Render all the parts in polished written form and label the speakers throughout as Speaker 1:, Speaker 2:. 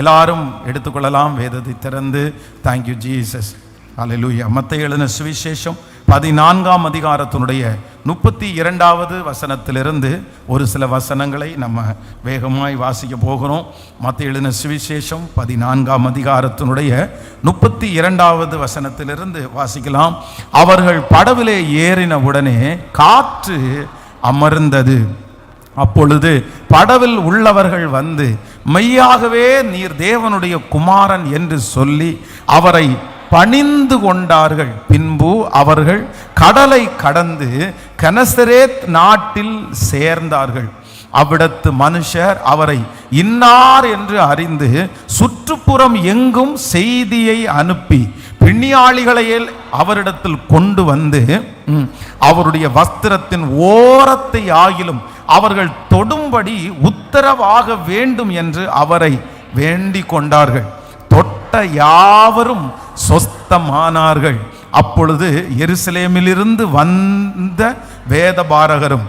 Speaker 1: எல்லாரும் எடுத்துக்கொள்ளலாம் வேதத்தை திறந்து. Thank you Jesus. அல்லேலூயா. மத்தேயு எழுதின சுவிசேஷம் 14ஆம் அதிகாரத்தினுடைய 32வது வசனத்திலிருந்து ஒரு சில வசனங்களை நம்ம வேகமாய் வாசிக்க போகிறோம். மத்தேயு எழுதின சுவிசேஷம் 14ஆம் அதிகாரத்தினுடைய 32வது வசனத்திலிருந்து வாசிக்கலாம். அவர்கள் படவிலே ஏறின உடனே காற்று அமர்ந்தது. அப்பொழுது படவில் உள்ளவர்கள் வந்து, மெய்யாகவே நீர் தேவனுடைய குமாரன் என்று சொல்லி அவரை பணிந்து கொண்டார்கள். பின்பு அவர்கள் கடலை கடந்து கெனசரேத் நாட்டில் சேர்ந்தார்கள். அவ்விடத்து மனுஷர் அவரை இன்னார் என்று அறிந்து சுற்றுப்புறம் எங்கும் செய்தியை அனுப்பி பிணியாளிகளை அவரிடத்தில் கொண்டு வந்து அவருடைய வஸ்திரத்தின் ஓரத்தை ஆகிலும் அவர்கள் தொடும்படி உத்தரவாக வேண்டும் என்று அவரை வேண்டிக் கொண்டார்கள். தொட்ட யாவரும் சொஸ்தமானார்கள். அப்பொழுது எருசலேமிலிருந்து வந்த வேதபாரகரும்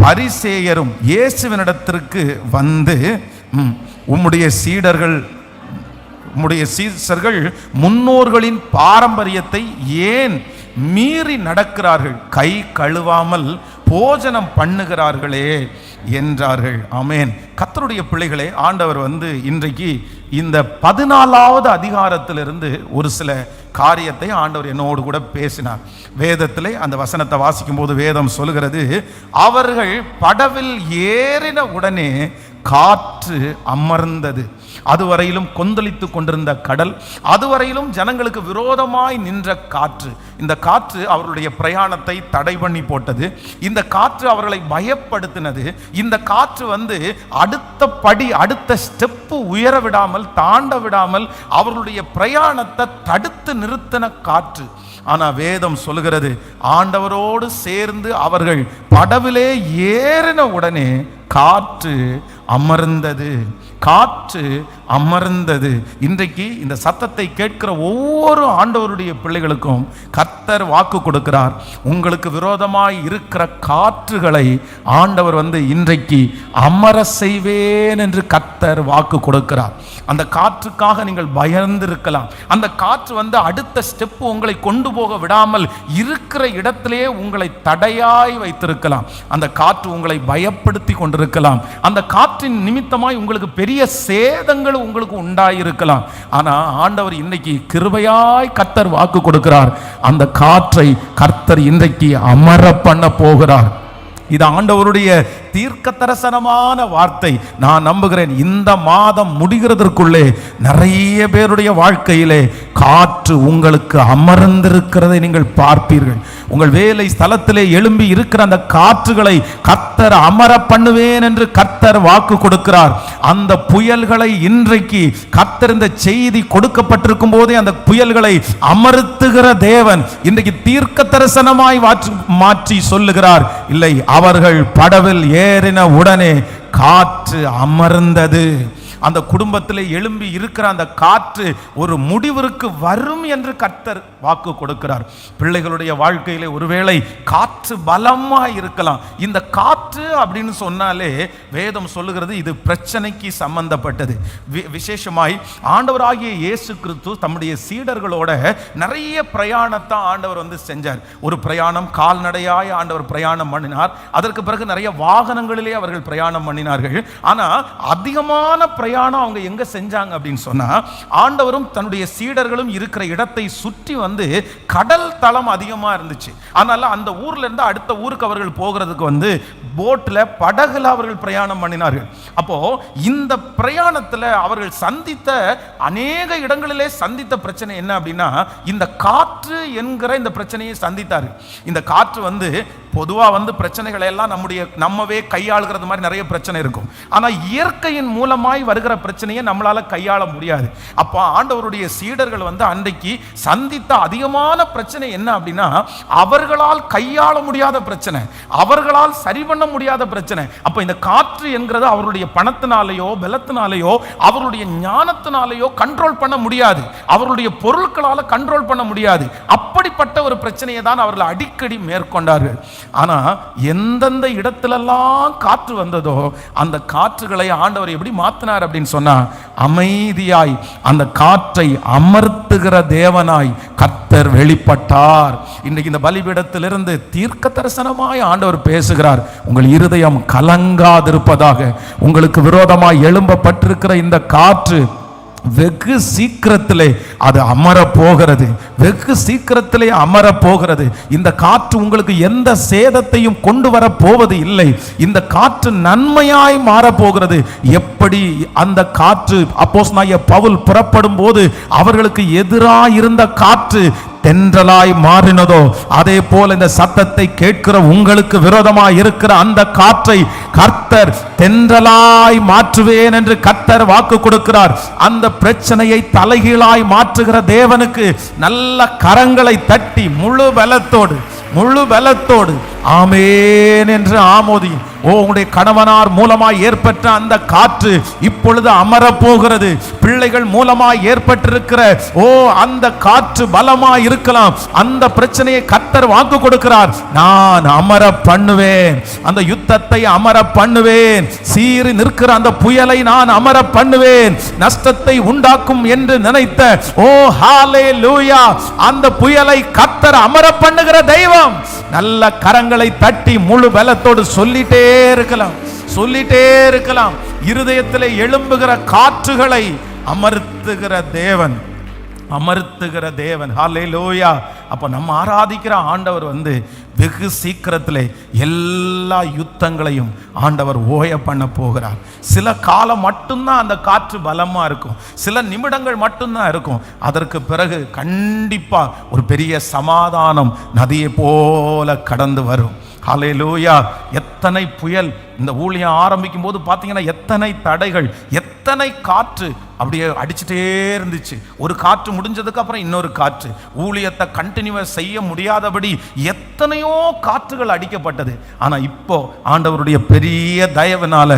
Speaker 1: பரிசேயரும் இயேசுவினிடத்திற்கு வந்து, உம்முடைய சீடர்கள் முன்னோர்களின் பாரம்பரியத்தை ஏன் மீறி நடக்கிறார்கள்? கை கழுவாமல் போஜனம் பண்ணுகிறார்களே என்றார்கள். ஆமென். கர்த்தருடைய பிள்ளைகளே, ஆண்டவர் இன்றைக்கு இந்த 14வது அதிகாரத்திலிருந்து ஒரு சில காரியத்தை ஆண்டவர் என்னோடு கூட பேசினார். வேதத்திலே அந்த வசனத்தை வாசிக்கும் போது வேதம் சொல்கிறது, அவர்கள் படவில் ஏறின உடனே காற்று அமர்ந்தது. அதுவரையிலும் கொந்தளித்து கொண்டிருந்த கடல், அதுவரையிலும் ஜனங்களுக்கு விரோதமாய் நின்ற காற்று, இந்த காற்று அவர்களுடைய பிரயாணத்தை தடை பண்ணி போட்டது. இந்த காற்று அவர்களை பயப்படுத்தினது. இந்த காற்று அடுத்த ஸ்டெப்பு உயர விடாமல், தாண்ட விடாமல் அவர்களுடைய பிரயாணத்தை தடுத்து நிறுத்தின காற்று. ஆனா வேதம் சொல்லுகிறது, ஆண்டவரோடு சேர்ந்து அவர்கள் படவிலே ஏறின உடனே காற்று அமர்ந்தது. காற்று அமர்ந்தது. இன்றைக்கு இந்த சத்தத்தை கேட்கிற ஒவ்வொரு ஆண்டவருடைய பிள்ளைகளுக்கும் கர்த்தர் வாக்கு கொடுக்கிறார். உங்களுக்கு விரோதமாய் இருக்கிற காற்றுகளை ஆண்டவர் இன்றைக்கு அமர செய்வேன் என்று கர்த்தர் வாக்கு கொடுக்கிறார். அந்த காற்றுக்காக நீங்கள் பயந்திருக்கலாம். அந்த காற்று அடுத்த ஸ்டெப் உங்களை கொண்டு போக விடாமல் இருக்கிற இடத்திலேயே உங்களை தடையாய் வைத்திருக்கலாம். அந்த காற்று உங்களை பயப்படுத்தி கொண்டிருக்கலாம். அந்த காற்றின் நிமித்தமாய் உங்களுக்கு பெரிய சேதங்கள் உங்களுக்கு உண்டாயிருக்கலாம். ஆனா ஆண்டவர் இன்னைக்கு கிருபையாய் கர்த்தர் வாக்கு கொடுக்கிறார். அந்த காற்றை கர்த்தர் இன்றைக்கு அமர பண்ண போகிறார். இது ஆண்டவருடைய தீர்க்க தரிசனமான வார்த்தை. நான் நம்புகிறேன், இந்த மாதம் முடிகிறதற்குள்ளே நிறைய பேருடைய வாழ்க்கையிலே காற்று உங்களுக்கு அமர்ந்திருக்கிறதை நீங்கள் பார்ப்பீர்கள். உங்கள் வேலை ஸ்தலத்திலே எழும்பி இருக்கிற அந்த காற்றுகளை கர்த்தர் அமர பண்ணுவேன் என்று கர்த்தர் வாக்கு கொடுக்கிறார். அந்த புயல்களை இன்றைக்கு கர்த்தர் இந்த செய்தி கொடுக்கப்பட்டிருக்கும் போதே அந்த புயல்களை அமர்த்துகிற தேவன் இன்றைக்கு தீர்க்க தரிசனமாய் மாற்றி சொல்லுகிறார். இல்லை, அவர்கள் படவில் ஏறின உடனே காற்று அமர்ந்தது. அந்த குடும்பத்தில் எழும்பி இருக்கிற அந்த காற்று ஒரு முடிவிற்கு வரும் என்று கர்த்தர் வாக்கு கொடுக்கிறார். பிள்ளைகளுடைய வாழ்க்கையிலே ஒருவேளை காற்று பலமாக இருக்கலாம். இந்த காற்று அப்படின்னு சொன்னாலே வேதம் சொல்லுகிறது இது பிரச்சனைக்கு சம்பந்தப்பட்டது. விசேஷமாய் ஆண்டவராகிய இயேசு கிறிஸ்து தம்முடைய சீடர்களோட நிறைய பிரயாணத்தை ஆண்டவர் செஞ்சார். ஒரு பிரயாணம் கால்நடையாய் ஆண்டவர் பிரயாணம் பண்ணினார். அதற்கு பிறகு நிறைய வாகனங்களிலே அவர்கள் பிரயாணம் பண்ணினார்கள். ஆனா அதிகமான பிரயாணம் அவங்க எங்க செஞ்சாங்க அப்படின்னு சொன்னா, ஆண்டவரும் தன்னுடைய சீடர்களும் இருக்கிற இடத்தை சுற்றி கடல் தளம் அதிகமா இருந்துச்சு. அதனால அந்த ஊர்ல இருந்து அடுத்த ஊருக்கு அவர்கள் போகிறதுக்கு போட்ல, படகுல அவர்கள் பிரயாணம் பண்ணினார்கள். அப்போ இந்த பிரயாணத்துல அவர்கள் சந்தித்த அநேக இடங்களிலே சந்தித்த பிரச்சனை என்ன அப்படின்னா, இந்த காற்று என்கிற இந்த பிரச்சனையை சந்தித்தார்கள். இந்த காற்று பொதுவா பிரச்சனைகளை எல்லாம் நம்மவே கையாளுகிறது மாதிரி நிறைய பிரச்சனை இருக்கும். ஆனா இயற்கையின் மூலமாய் வருகிற பிரச்சனையை நம்மளால கையாள முடியாது. அப்ப ஆண்டவருடைய சீடர்கள் அன்றைக்கு சந்தித்த அதிகமான பிரச்சனை என்ன அப்படின்னா, அவர்களால் கையாள முடியாத பிரச்சனை, அவர்களால் சரி பண்ண முடியாத பிரச்சனை. அப்ப இந்த காற்று என்கிறது அவருடைய பணத்தினாலேயோ பலத்தினாலேயோ அவருடைய ஞானத்தினாலேயோ கண்ட்ரோல் பண்ண முடியாது, அவருடைய பொருட்களால கண்ட்ரோல் பண்ண முடியாது. அப்படிப்பட்ட ஒரு பிரச்சனையை தான் அவர்கள் அடிக்கடி மேற்கொண்டார்கள். ஆனா எந்தெந்த இடத்திலெல்லாம் காற்று வந்ததோ அந்த காற்றுகளை ஆண்டவர் எப்படி மாத்தினார் அப்படின்னு சொன்னா, அமைதியாய் அந்த காற்றை அமர்த்துகிற தேவனாய் கர்த்தர் வெளிப்பட்டார். இன்றைக்கு இந்த பலிபீடத்திலிருந்து தீர்க்க தரிசனமாய் ஆண்டவர் பேசுகிறார். உங்கள் இருதயம் கலங்காதிருப்பதாக. உங்களுக்கு விரோதமாய் எழும்பப்பட்டிருக்கிற இந்த காற்று வெகு சீக்கிரத்திலே அது அமர போகிறது, வெகு சீக்கிரத்திலே அமர போகிறது. இந்த காற்று உங்களுக்கு எந்த சேதத்தையும் கொண்டு வர போவது இல்லை. இந்த காற்று நன்மையாய் மாற போகிறது. எப்படி அந்த காற்று அப்போஸ்தலனாகிய பவுல் புறப்படும் போது அவர்களுக்கு எதிராக இருந்த காற்று தென்றலாய் மாறினதோ, அதே போல இந்த சத்தத்தை கேட்கிற உங்களுக்கு விரோதமாய் இருக்கிற அந்த காற்றை கர்த்தர் தென்றலாய் மாற்றுவேன் என்று கர்த்தர் வாக்கு கொடுக்கிறார். அந்த பிரச்சனையை தலைகீழாய் மாற்றுகிற தேவனுக்கு நல்ல கரங்களை தட்டி முழு பலத்தோடு ஆமேன் என்று ஆமோதி. உங்களுடைய கணவனார் மூலமாய் ஏற்பட்ட அந்த காற்று இப்பொழுது அமர போகிறது. பிள்ளைகள் மூலமாய் ஏற்பட்டிருக்கிற அந்த காற்று பலமாய் இருக்கலாம். அந்த பிரச்சனையை கர்த்தர் வாக்கு கொடுக்கிறார். நான் அமர பண்ணுவேன், அந்த யுத்தத்தை அமர பண்ணுவேன், சீறி நிற்கிற அந்த புயலை நான் அமர பண்ணுவேன். நஷ்டத்தை உண்டாக்கும் என்று நினைத்த ஹalleluya, அந்த புயலை கர்த்தர் அமர பண்ணுகிற தெய்வம். நல்ல கரங்களை தட்டி முழு பலத்தோடு சொல்லிட்டே இருக்கலாம். இருதயத்திலே எழும்புகிற காற்றுகளை அமர்த்துகிற தேவன் ஹalleluya. அப்ப நம்ம ஆராதிக்கிற ஆண்டவர் வெகு சீக்கிரத்திலே எல்லா யுத்தங்களையும் ஆண்டவர் ஓய பண்ண போகிறார். சில காலம் மட்டும்தான் அந்த காற்று பலமா இருக்கும், சில நிமிடங்கள் மட்டும்தான் இருக்கும். அதற்கு பிறகு கண்டிப்பா ஒரு பெரிய சமாதானம் நதியை போல கடந்து வரும். ஹல்லேலூயா. எத்தனை புயல் இந்த ஊழியம் ஆரம்பிக்கும் போது பார்த்தீங்கன்னா எத்தனை தடைகள், எத்தனை காற்று அப்படியே அடிச்சுட்டே இருந்துச்சு. ஒரு காற்று முடிஞ்சதுக்கு அப்புறம் இன்னொரு காற்று, ஊழியத்தை கண்டினியூவா செய்ய முடியாதபடி எத்தனையோ காற்றுகள் அடிக்கப்பட்டது. ஆனா இப்போ ஆண்டவருடைய பெரிய தயவினால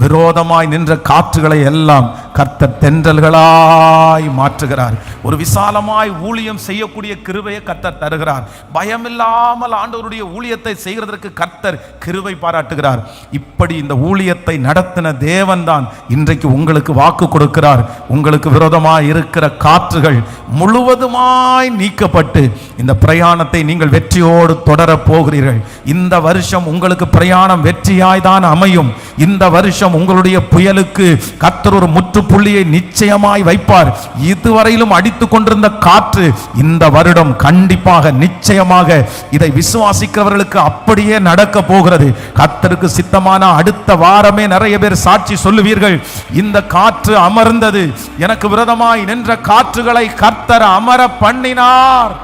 Speaker 1: விரோதமாய் நின்ற காற்றுகளை எல்லாம் கர்த்தர் தென்றல்களாய் மாற்றுகிறார். ஒரு விசாலமாய் ஊழியம் செய்யக்கூடிய கிருபையை கர்த்தர் தருகிறார். பயமில்லாமல் ஆண்டவருடைய ஊழியத்தை செய்கிறதற்கு கர்த்தர் கிருபை பாராட்டுகிறார். இப்படி இந்த ஊழியத்தை நடத்தின தேவன் தான் இன்றைக்கு உங்களுக்கு வாக்கு கொடுக்கிறார். உங்களுக்கு விரோதமாய் இருக்கிற காற்றுகள் முழுவதுமாய் நீக்கப்பட்டு இந்த பிரயாணத்தை நீங்கள் வெற்றியோடு தொடர போகிறீர்கள். இந்த வருஷம் உங்களுக்கு பிரயாணம் வெற்றியாய் தான் அமையும். இந்த வருஷம் உங்களுடைய புயலுக்கு கர்த்தர் ஒரு முற்றுப்புள்ளியை நிச்சயமாய் வைப்பார். இதுவரையிலும் அடித்துக் கொண்டிருந்த காற்று இந்த வருடம் கண்டிப்பாக நிச்சயமாக இதை விசுவாசிக்கிறவர்களுக்கு அப்படியே நடக்க போகிறது. கர்த்தருக்கு சித்தமான அடுத்த வாரமே நிறைய பேர் சாட்சி சொல்லுவீர்கள். இந்த காற்று அமர்ந்தது, எனக்கு விரோதமாய் நின்ற காற்றுகளை கர்த்தர் அமர பண்ணினார்.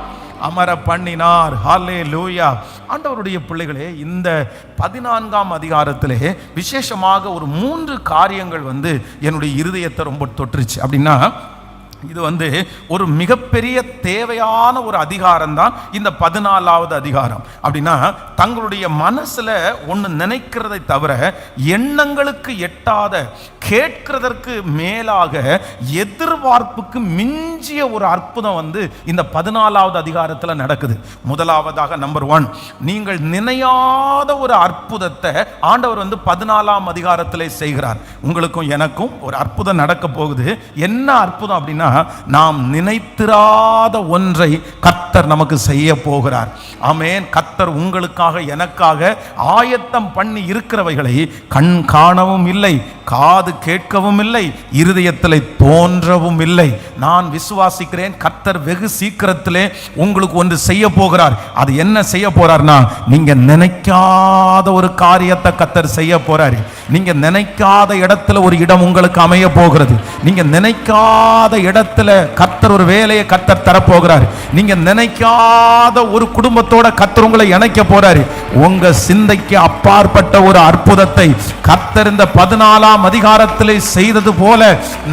Speaker 1: ஹல்லேலூயா. ஆண்டவருடைய பிள்ளைகளே, இந்த 14ஆம் அதிகாரத்திலே விசேஷமாக ஒரு 3 காரியங்கள் என்னுடைய இருதயத்தை ரொம்ப தொற்றுச்சு. அப்படின்னா இது ஒரு மிகப்பெரிய தேவையான ஒரு அதிகாரம் தான் இந்த 14வது அதிகாரம். அப்படின்னா தங்களுடைய மனசுல ஒன்று நினைக்கிறதை தவிர எண்ணங்களுக்கு எட்டாத, கேட்கிறதற்கு மேலாக எதிர்பார்ப்புக்கு மிஞ்சிய ஒரு அற்புதம் இந்த 14வது அதிகாரத்தில் நடக்குது. முதலாவதாக நம்பர் 1, நீங்கள் நினையாத ஒரு அற்புதத்தை ஆண்டவர் 14ஆம் அதிகாரத்திலே செய்கிறார். உங்களுக்கும் எனக்கும் ஒரு அற்புதம் நடக்க போகுது. என்ன அற்புதம் அப்படின்னா, நாம் நினைத்திராத ஒன்றை கர்த்தர் நமக்கு செய்ய போகிறார். ஆமென். கர்த்தர் உங்களுக்காக எனக்காக ஆயத்தம் பண்ணி இருக்கிறவைகளை கண் காணவும் இல்லை, காது கேட்கவும் இல்லை, இருதயத்தில் தோன்றவும் இல்லை. நான் விசுவாசிக்கிறேன், கர்த்தர் வெகு சீக்கிரத்திலே உங்களுக்கு ஒன்று செய்ய போகிறார். அது என்ன செய்ய போறார்னா, நீங்க நினைக்காத ஒரு காரியத்தை கர்த்தர் செய்ய போறாரு. நீங்க நினைக்காத இடத்துல ஒரு இடம் உங்களுக்கு அமைய போகிறது. நீங்க நினைக்காத இடத்துல கர்த்தர் ஒரு வேலையை கர்த்தர் தரப்போகிறார். நீங்க நினைக்காத ஒரு குடும்பத்தோட கர்த்தர் உங்களை இணைக்க போறாரு. உங்க சிந்தைக்கு அப்பாற்பட்ட ஒரு அற்புதத்தை கர்த்தர் இந்த 14ஆம் அதிகாரத்திலே செய்தது போல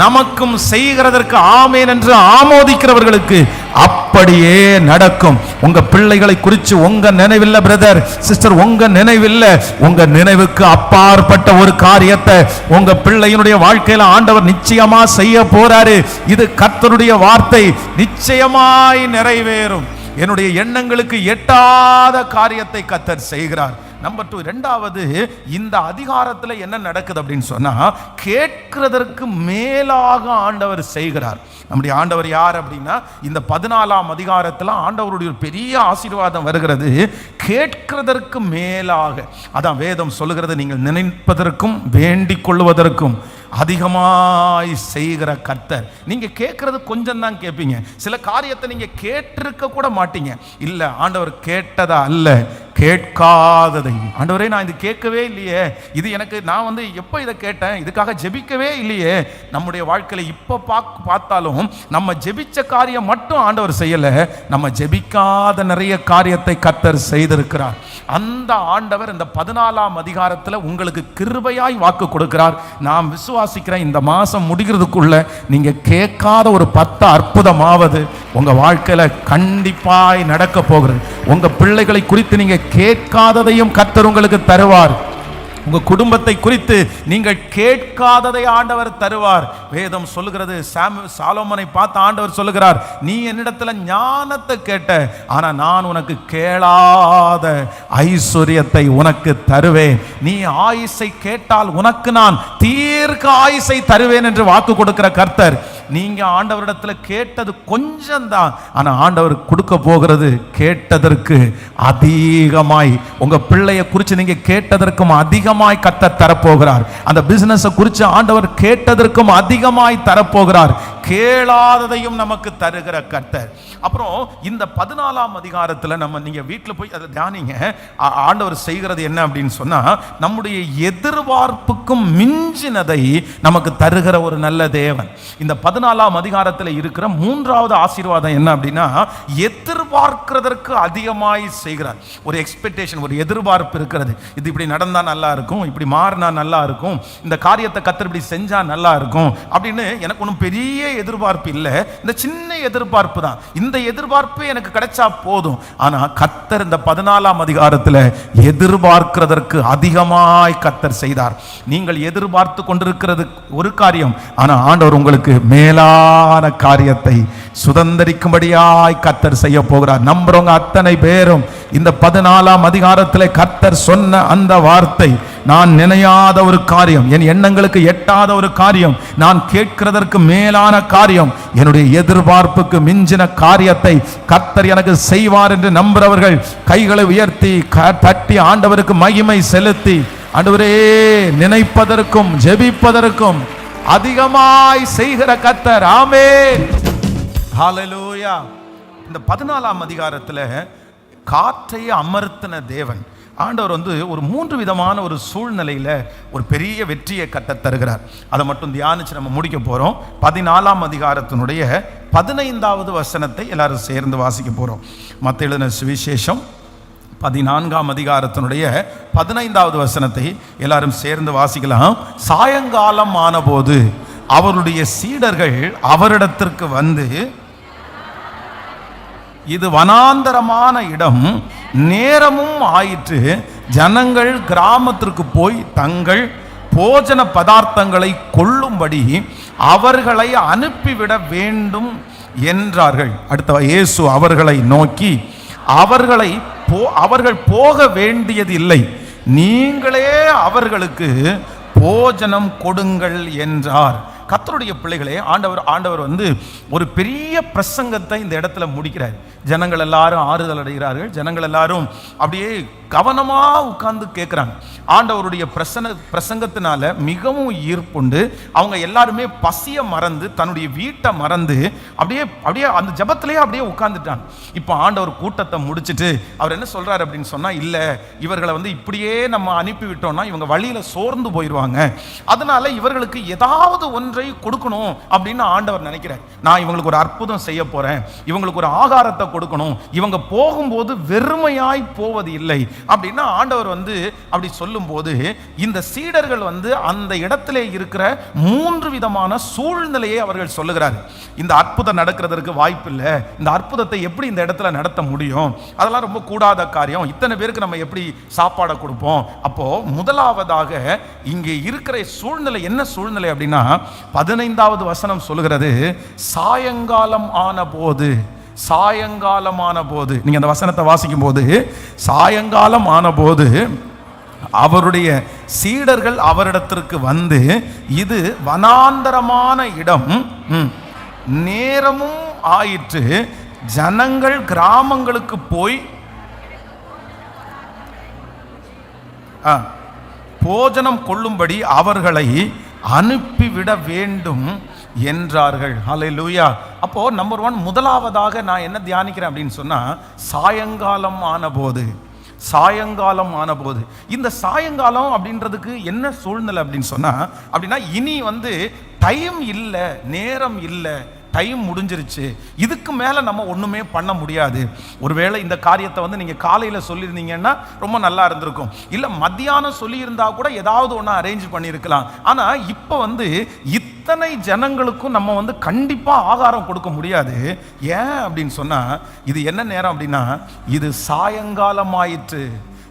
Speaker 1: நமக்கும் செய்கிறதற்கு ஆமேன் என்று ஆமோதிக்கிறவர்களுக்கு அப்படி அப்படியே நடக்கும். உங்க பிள்ளைகளை குறித்து உங்க நினைவில்லை பிரதர் சிஸ்டர், உங்க நினைவில்லை, உங்க நினைவுக்கு அப்பாற்பட்ட ஒரு காரியத்தை உங்க பிள்ளையினுடைய வாழ்க்கையில ஆண்டவர் நிச்சயமா செய்ய போறாரு. இது கர்த்தருடைய வார்த்தை, நிச்சயமாய் நிறைவேறும். என்னுடைய எண்ணங்களுக்கு எட்டாத காரியத்தை கர்த்தர் செய்கிறார். நம்பர் 2, இரண்டாவது, இந்த அதிகாரத்துல என்ன நடக்குது அப்படின்னு சொன்னா, கேட்கிறதற்கு மேலாக ஆண்டவர் செய்கிறார். நம்முடைய ஆண்டவர் யார் அப்படின்னா, இந்த 14ஆம் அதிகாரத்துல ஆண்டவருடைய பெரிய ஆசீர்வாதம் வருகிறது. கேட்கிறதற்கு மேலாக, அதான் வேதம் சொல்லுகிறது, நீங்கள் நினைப்பதற்கும் வேண்டிக் கொள்வதற்கும் அதிகமாய் செய்கிற கர்த்தர். நீங்க கேட்கறது கொஞ்சம் தான் கேட்பீங்க. சில காரியத்தை நீங்க கேட்டிருக்க கூட மாட்டீங்க. இல்ல, ஆண்டவர் கேட்டதா அல்ல, கேட்காததை. ஆண்டவரே, நான் இது கேட்கவே இல்லையே, இது எனக்கு, நான் எப்போ இதை கேட்டேன், இதுக்காக ஜெபிக்கவே இல்லையே. நம்முடைய வாழ்க்கையில இப்ப பார்த்தாலும் நம்ம ஜெபிச்ச காரியம் மட்டும் ஆண்டவர் செய்யல, நம்ம ஜெபிக்காத நிறைய காரியத்தை கர்த்தர் செய்திருக்கிறார். அந்த ஆண்டவர் இந்த 14ஆம் அதிகாரத்தில் உங்களுக்கு கிருபையாய் வாக்கு கொடுக்கிறார். நாம் விசுவாசிக்கிறேன், இந்த மாசம் முடிகிறதுக்குள்ள நீங்க கேட்காத ஒரு 10 அற்புதமாவது உங்க வாழ்க்கையில கண்டிப்பாய் நடக்க போகிறது. உங்க பிள்ளைகளை குறித்து நீங்க கேட்காததையும் கர்த்தர் உங்களுக்கு தருவார். உங்க குடும்பத்தை குறித்து நீங்கள் கேட்காததை ஆண்டவர் தருவார். வேதம் சொல்லுகிறது, சாலோமோனை பார்த்து ஆண்டவர் சொல்லுகிறார், நீ என்னிடத்துல ஞானத்தை கேட்ட, ஆனா நான் உனக்கு கேளாத ஐஸ்வர்யத்தை உனக்கு தருவேன். நீ ஆயுசை கேட்டால் உனக்கு நான் தீர்க்க ஆயுசை தருவேன் என்று வாக்கு கொடுக்கிற கர்த்தர். நீங்க ஆண்டவரிடத்துல கேட்டது கொஞ்சம் தான், ஆனா ஆண்டவர் கொடுக்க போகிறது கேட்டதற்கு அதிகமாய். உங்க பிள்ளைய குறித்து நீங்க கேட்டதற்கும் அதிகமாய் கர்த்தர் தரப்போகிறார். அந்த பிசினஸ் குறித்து ஆண்டவர் கேட்டதற்கும் அதிகமாய் தரப்போகிறார். கேளாததையும் நமக்கு தருகிற கர்த்தர். அப்புறம் இந்த 14ஆம் அதிகாரத்துல நீங்க வீட்டில் போய் அதை தியானிங்க. ஆண்டவர் செய்கிறது என்ன அப்படின்னு சொன்னா, நம்முடைய எதிர்பார்ப்புக்கும் மிஞ்சினதை நமக்கு தருகிற ஒரு நல்ல தேவன். இந்த 14ஆம் அதிகாரத்தில் இருக்கிற 3வது ஆசீர்வாதம் என்ன அப்படின்னா, எதிர்பார்க்கிறதற்கு அதிகமாய் செய்கிறார். ஒரு எக்ஸ்பெக்டேஷன், ஒரு எதிர்பார்ப்பு இருக்கிறது. இது இப்படி நடந்தா நல்லா இருக்கும், இப்படி மாறினா நல்லா இருக்கும், இந்த காரியத்தை கர்த்தர் இப்படி செஞ்சா நல்லா இருக்கும் அப்படின்னு எனக்கு ஒன்றும் பெரிய எதிர்பார்ப்பு இல்லை. இந்த சின்ன எதிர்பார்ப்பு தான். இந்த எதிர்பார்ப்பு எனக்கு கிடைச்சா போதும். ஆனா கர்த்தர் இந்த 14ஆம் அதிகாரத்தில் எதிர்பார்க்கிறதற்கு அதிகமாய் கர்த்தர் செய்தார். நீங்கள் எதிர்பார்த்து கொண்டிருக்கிறது ஒரு காரியம், ஆனா ஆண்டவர் உங்களுக்கு மேலான காரியத்தை சுதந்தரிக்கும்படியாய் கர்த்தர் செய்ய போகிறார். நம்புறவங்க அத்தனை பேரும் இந்த 14ஆம் அதிகாரத்தில் கர்த்தர் சொன்ன அந்த வார்த்தை, நான் நினையாத ஒரு காரியம், என் எண்ணங்களுக்கு எட்டாத ஒரு காரியம், நான் கேட்கிறதற்கு மேலான காரியம், என்னுடைய எதிர்பார்ப்புக்கு மிஞ்சின காரியத்தை கர்த்தர் எனக்கு செய்வார் என்று நம்புறவர்கள் கைகளை உயர்த்தி தட்டி ஆண்டவருக்கு மகிமை செலுத்தி, ஆண்டவரே, நினைப்பதற்கும் ஜெபிப்பதற்கும் அதிகமாய் செய்கிற கர்த்தர். ஆமென், ஹல்லேலூயா. இந்த 14ஆம் அதிகாரத்தில் காற்றை அமர்த்தின தேவன் ஆண்டவர் ஒரு 3 விதமான ஒரு சூழ்நிலையில் ஒரு பெரிய வெற்றியை கட்ட தருகிறார். அதை மட்டும் தியானிச்சு நம்ம முடிக்க போறோம். 14ஆம் அதிகாரத்தினுடைய 15வது வசனத்தை எல்லாரும் சேர்ந்து வாசிக்க போறோம். மத்தேயு எழுதின சுவிசேஷம் 14ஆம் அதிகாரத்தினுடைய 15வது வசனத்தை எல்லாரும் சேர்ந்து வாசிக்கலாம். சாயங்காலம் ஆனபோது அவருடைய சீடர்கள் அவரிடத்திற்கு வந்து, இது வனாந்தரமான இடம், நேரமும் ஆயிற்று, ஜனங்கள் கிராமத்திற்கு போய் தங்கள் போஜன பதார்த்தங்களை கொள்ளும்படி அவர்களை அனுப்பிவிட வேண்டும் என்றார்கள். அடுத்த இயேசு அவர்களை நோக்கி, அவர்கள் போக வேண்டியது இல்லை, நீங்களே அவர்களுக்கு போஜனம் கொடுங்கள் என்றார். கர்த்தருடைய பிள்ளைகளே, ஆண்டவர் ஒரு பெரிய பிரசங்கத்தை இந்த இடத்துல முடிக்கிறார். ஜனங்கள் எல்லாரும் ஆறுதல் அடைகிறார்கள். ஜனங்கள் எல்லாரும் அப்படியே கவனமா உட்கார்ந்து கேட்கிறாங்க. ஆண்டவருடைய பிரசங்கத்தினால மிகவும் ஈர்ப்புண்டு அவங்க எல்லாருமே பசிய மறந்து, தன்னுடைய வீட்டை மறந்து அப்படியே அந்த ஜபத்திலேயே அப்படியே உட்கார்ந்துட்டாங்க. இப்போ ஆண்டவர் கூட்டத்தை முடிச்சுட்டு அவர் என்ன சொல்றாரு அப்படின்னு சொன்னா, இல்ல, இவர்களை இப்படியே நம்ம அனுப்பி விட்டோம்னா இவங்க வழியில சோர்ந்து போயிடுவாங்க, அதனால இவர்களுக்கு ஏதாவது ஒன்றை ஒன்றை கொடுக்கணும் அப்படின்னு ஆண்டவர் நினைக்கிறார். நான் இவங்களுக்கு ஒரு அற்புதம் செய்ய போறேன், இவங்களுக்கு ஒரு ஆகாரத்தை கொடுக்கணும், இவங்க போகும்போது வெறுமையாய் போவது இல்லை அப்படின்னா ஆண்டவர் அப்படி சொல்லும் போது இந்த சீடர்கள் அந்த இடத்திலே இருக்கிற 3 விதமான சூழ்நிலையை அவர்கள் சொல்லுகிறார். இந்த அற்புதம் நடக்கிறதுக்கு வாய்ப்பு இல்லை, இந்த அற்புதத்தை எப்படி இந்த இடத்துல நடத்த முடியும், அதெல்லாம் ரொம்ப கூடாத காரியம், இத்தனை பேருக்கு நம்ம எப்படி சாப்பாடை கொடுப்போம். அப்போ முதலாவதாக இங்கே இருக்கிற சூழ்நிலை என்ன சூழ்நிலை அப்படின்னா 15வது வசனம் சொல்லுகிறது, சாயங்காலம் ஆன போது. சாயங்காலமான போது, நீங்க அந்த வசனத்தை வாசிக்கும் போது, சாயங்காலம் ஆன போது அவருடைய சீடர்கள் அவரிடத்திற்கு வந்து, இது வனாந்தரமான இடம், நேரமும் ஆயிற்று, ஜனங்கள் கிராமங்களுக்கு போய் போஜனம் கொள்ளும்படி அவர்களை அனுப்பிவிட வேண்டும் என்றார்கள். ஹல்லேலூயா. அப்போ நம்பர் 1 முதலாவதாக நான் என்ன தியானிக்கிறேன் அப்படின்னு சொன்னா, சாயங்காலம் ஆனபோது. சாயங்காலம் ஆனபோது, இந்த சாயங்காலம் அப்படின்றதுக்கு என்ன சூழ்நிலை அப்படின்னு சொன்னா, அப்படின்னா இனி டைம் இல்லை, நேரம் இல்லை, டைம் முடிஞ்சிருச்சு, இதுக்கு மேலே நம்ம ஒன்றுமே பண்ண முடியாது. ஒருவேளை இந்த காரியத்தை நீங்கள் காலையில் சொல்லியிருந்தீங்கன்னா ரொம்ப நல்லா இருந்திருக்கும், இல்லை மத்தியானம் சொல்லியிருந்தா கூட ஏதாவது ஒன்று அரேஞ்ச் பண்ணியிருக்கலாம். ஆனால் இப்போ இத்தனை ஜனங்களுக்கும் நம்ம கண்டிப்பாக ஆகாரம் கொடுக்க முடியாது. ஏன் அப்படின்னு சொன்னால், இது என்ன நேரம் அப்படின்னா, இது சாயங்காலம் ஆயிற்று,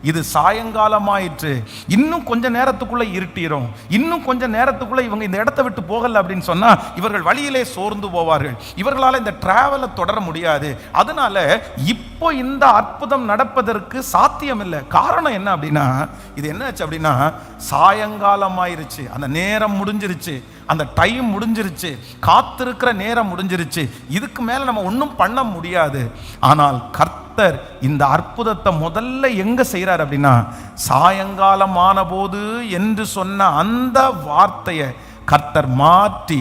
Speaker 1: இது சாயங்காலம் ஆயிற்று, இன்னும் கொஞ்ச நேரத்துக்குள்ள இருட்டிரும், இன்னும் கொஞ்ச நேரத்துக்குள்ள இவங்க இந்த இடத்தை விட்டு போகல அப்படின்னு சொன்னா இவர்கள் வழியிலே சோர்ந்து போவார்கள், இவர்களால் இந்த டிராவலை தொடர முடியாது. அதனால இப்போ இந்த அற்புதம் நடப்பதற்கு சாத்தியம் இல்லை. காரணம் என்ன அப்படின்னா, இது என்ன ஆச்சு அப்படின்னா, சாயங்காலம் ஆயிருச்சு, அந்த நேரம் முடிஞ்சிருச்சு, அந்த டைம் முடிஞ்சிருச்சு, காத்திருக்கிற நேரம் முடிஞ்சிருச்சு, இதுக்கு மேல நம்ம ஒன்றும் பண்ண முடியாது. ஆனால் கர்த்தர் இந்த அற்புதத்தை முதல்ல எங்க செய்யறார் அப்படின்னா, சாயங்காலம் ஆன போது என்று சொன்ன அந்த வார்த்தையை கர்த்தர் மாற்றி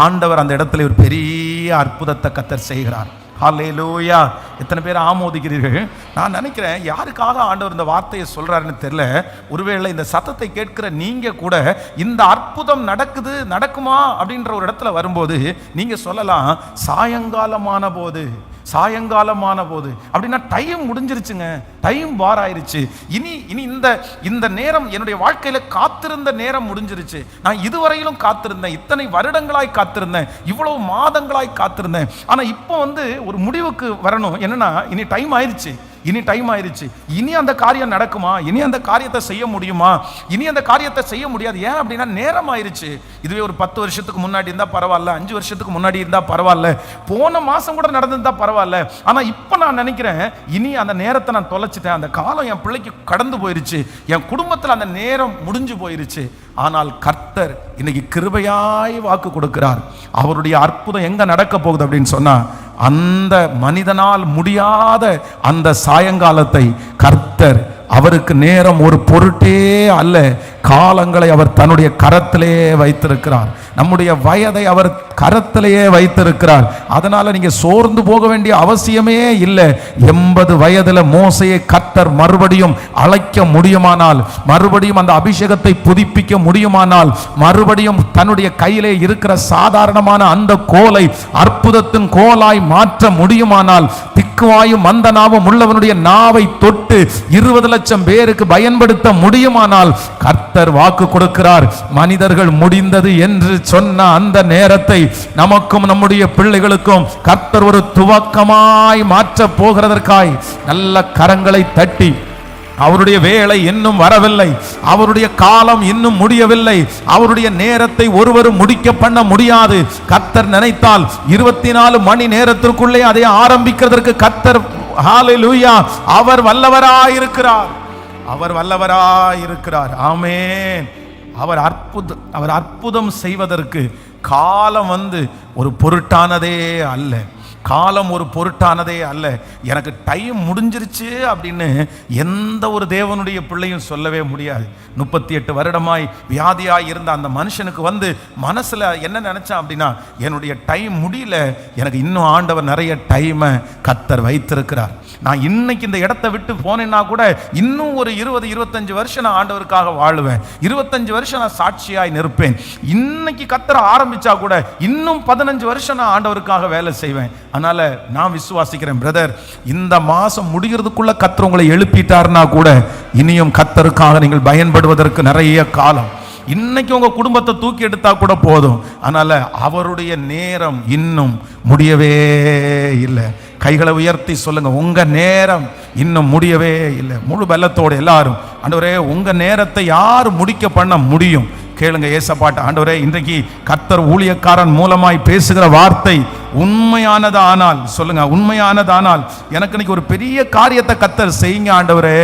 Speaker 1: ஆண்டவர் அந்த இடத்துல ஒரு பெரிய அற்புதத்தை கர்த்தர் செய்கிறார். ஹல்லேலூயா. எத்தனை பேர் ஆமோதிக்கிறீர்கள்? நான் நினைக்கிறேன், யாருக்காக ஆண்டவர் இந்த வார்த்தையை சொல்றாருன்னு தெரியல. ஒருவேளை இந்த சத்தத்தை கேட்கிற நீங்க கூட இந்த அற்புதம் நடக்குமா அப்படின்ற ஒரு இடத்துல வரும்போது நீங்க சொல்லலாம், சாயங்காலமான போது, சாயங்காலமான போது அப்படின்னா டைம் முடிஞ்சிருச்சுங்க, டைம் பார் ஆயிருச்சு, இனி இந்த நேரம் என்னுடைய வாழ்க்கையில காத்திருந்த நேரம் முடிஞ்சிருச்சு, நான் இதுவரையிலும் காத்திருந்தேன், இத்தனை வருடங்களாய் காத்திருந்தேன், இவ்வளவு மாதங்களாய் காத்திருந்தேன், ஆனா இப்போ ஒரு முடிவுக்கு வரணும். என்னன்னா, இனி டைம் ஆயிருச்சு, இனி டைம் ஆயிருச்சு, இனி அந்த காரியம் நடக்குமா, இனி அந்த காரியத்தை செய்ய முடியுமா, இனி அந்த காரியத்தை செய்ய முடியாது. ஏன் அப்படின்னா நேரம் ஆயிருச்சு. இதுவே ஒரு 10 வருஷத்துக்கு முன்னாடி இருந்தா பரவாயில்ல, 5 வருஷத்துக்கு முன்னாடி இருந்தா பரவாயில்ல, போன மாசம் கூட நடந்திருந்தா பரவாயில்ல, ஆனா இப்ப நான் நினைக்கிறேன், இனி அந்த நேரத்தை நான் தொலைச்சிட்டேன், அந்த காலம் என் பிள்ளைக்கு கடந்து போயிருச்சு, என் குடும்பத்தில் அந்த நேரம் முடிஞ்சு போயிருச்சு. ஆனால் கர்த்தர் இன்னைக்கு கிருபையாய் வாக்கு கொடுக்கிறார். அவருடைய அற்புதம் எங்க நடக்க போகுது அப்படின்னு சொன்னா, அந்த மனிதனால் முடியாத அந்த சாயங்காலத்தை கர்த்தர், அவருக்கு நேரம் ஒரு பொருட்டே அல்ல, காலங்களை அவர் தன்னுடைய கரத்திலே வைத்திருக்கிறார், நம்முடைய வயதை அவர் கரத்திலேயே வைத்திருக்கிறார். அதனால நீங்க சோர்ந்து போக வேண்டிய அவசியமே இல்லை. 80 வயதுல மோசையை கர்த்தர் மறுபடியும் அழைக்க முடியுமானால், மறுபடியும் அந்த அபிஷேகத்தை புதுப்பிக்க முடியுமானால், மறுபடியும் தன்னுடைய கையிலே இருக்கிற சாதாரணமான அந்த கோலை அற்புதத்தின் கோலாய் மாற்ற முடியுமானால், திக்குவாயும் மந்தனாவும் உள்ளவனுடைய நாவை தொட்டு 20 லட்சம் பேருக்கு பயன்படுத்த முடியுமானால், கர்த்தர் வாக்கு கொடுக்கிறார், மனிதர்கள் முடிந்தது என்று சொன்ன அந்த நேரத்தை நமக்கும் நம்முடைய பிள்ளைகளுக்கும் கர்த்தர் ஒரு துவக்கமாய் மாற்ற போகிறதற்காய் நல்ல கரங்களை தட்டி, அவருடைய வேலை இன்னும் வரவில்லை, அவருடைய காலம் இன்னும் முடியவில்லை, அவருடைய நேரத்தை ஒருவரும் முடிக்க பண்ண முடியாது. கர்த்தர் நினைத்தால் 24 மணி நேரத்திற்குள்ளே அதை ஆரம்பிக்கிறதற்கு கர்த்தர், ஹல்லேலூயா, அவர் வல்லவராயிருக்கிறார், அவர் வல்லவராயிருக்கிறார். ஆமென். அவர் அற்புதம் செய்வதற்கு காலம் ஒரு பொருட்டானதே அல்ல. காலம் ஒரு பொருட்டானதே அல்ல. எனக்கு டைம் முடிஞ்சிருச்சு அப்படின்னு எந்த ஒரு தேவனுடைய பிள்ளையும் சொல்லவே முடியாது. 38 வருடமாய் வியாதியாய் இருந்த அந்த மனுஷனுக்கு மனசுல என்ன நினைச்சான் அப்படின்னா, என்னுடைய டைம் முடியல, எனக்கு இன்னும் ஆண்டவர் நிறைய டைமை கர்த்தர் வைத்திருக்கிறார். நான் இன்னைக்கு இந்த இடத்தை விட்டு போனேன்னா கூட இன்னும் ஒரு 20-25 வருஷம் நான் ஆண்டவருக்காக வாழுவேன், 25 வருஷம் நான் சாட்சியாய் நிற்பேன். இன்னைக்கு கர்த்தர் ஆரம்பிச்சா கூட இன்னும் 15 வருஷம் நான் ஆண்டவருக்காக வேலை செய்வேன். அதனால நான் விசுவாசிக்கிறேன் பிரதர், இந்த மாசம் முடிகிறதுக்குள்ள கர்த்தர் உங்களை எழுப்பிட்டார்னா கூட இனியும் கர்த்தருக்காக நீங்கள் பயன்படுவதற்கு நிறைய காலம். இன்னைக்கு உங்க குடும்பத்தை தூக்கி எடுத்தா கூட போதும். அதனால அவருடைய நேரம் இன்னும் முடியவே இல்லை. கைகளை உயர்த்தி சொல்லுங்க, உங்க நேரம் இன்னும் முடியவே இல்லை. முழு பலத்தோடு எல்லாரும், ஆண்டவரே உங்க நேரத்தை யார் முடிக்க பண்ண முடியும்? கேளுங்க ஏசப்பாட்ட, ஆண்டவரே இன்றைக்கு கர்த்தர் ஊழியக்காரன் மூலமாய் பேசுகிற வார்த்தை உண்மையானதானால் சொல்லுங்க, உண்மையானதானால் எனக்கு இன்னைக்கு ஒரு பெரிய காரியத்தை கர்த்தர் செய்யுங்க ஆண்டவரே.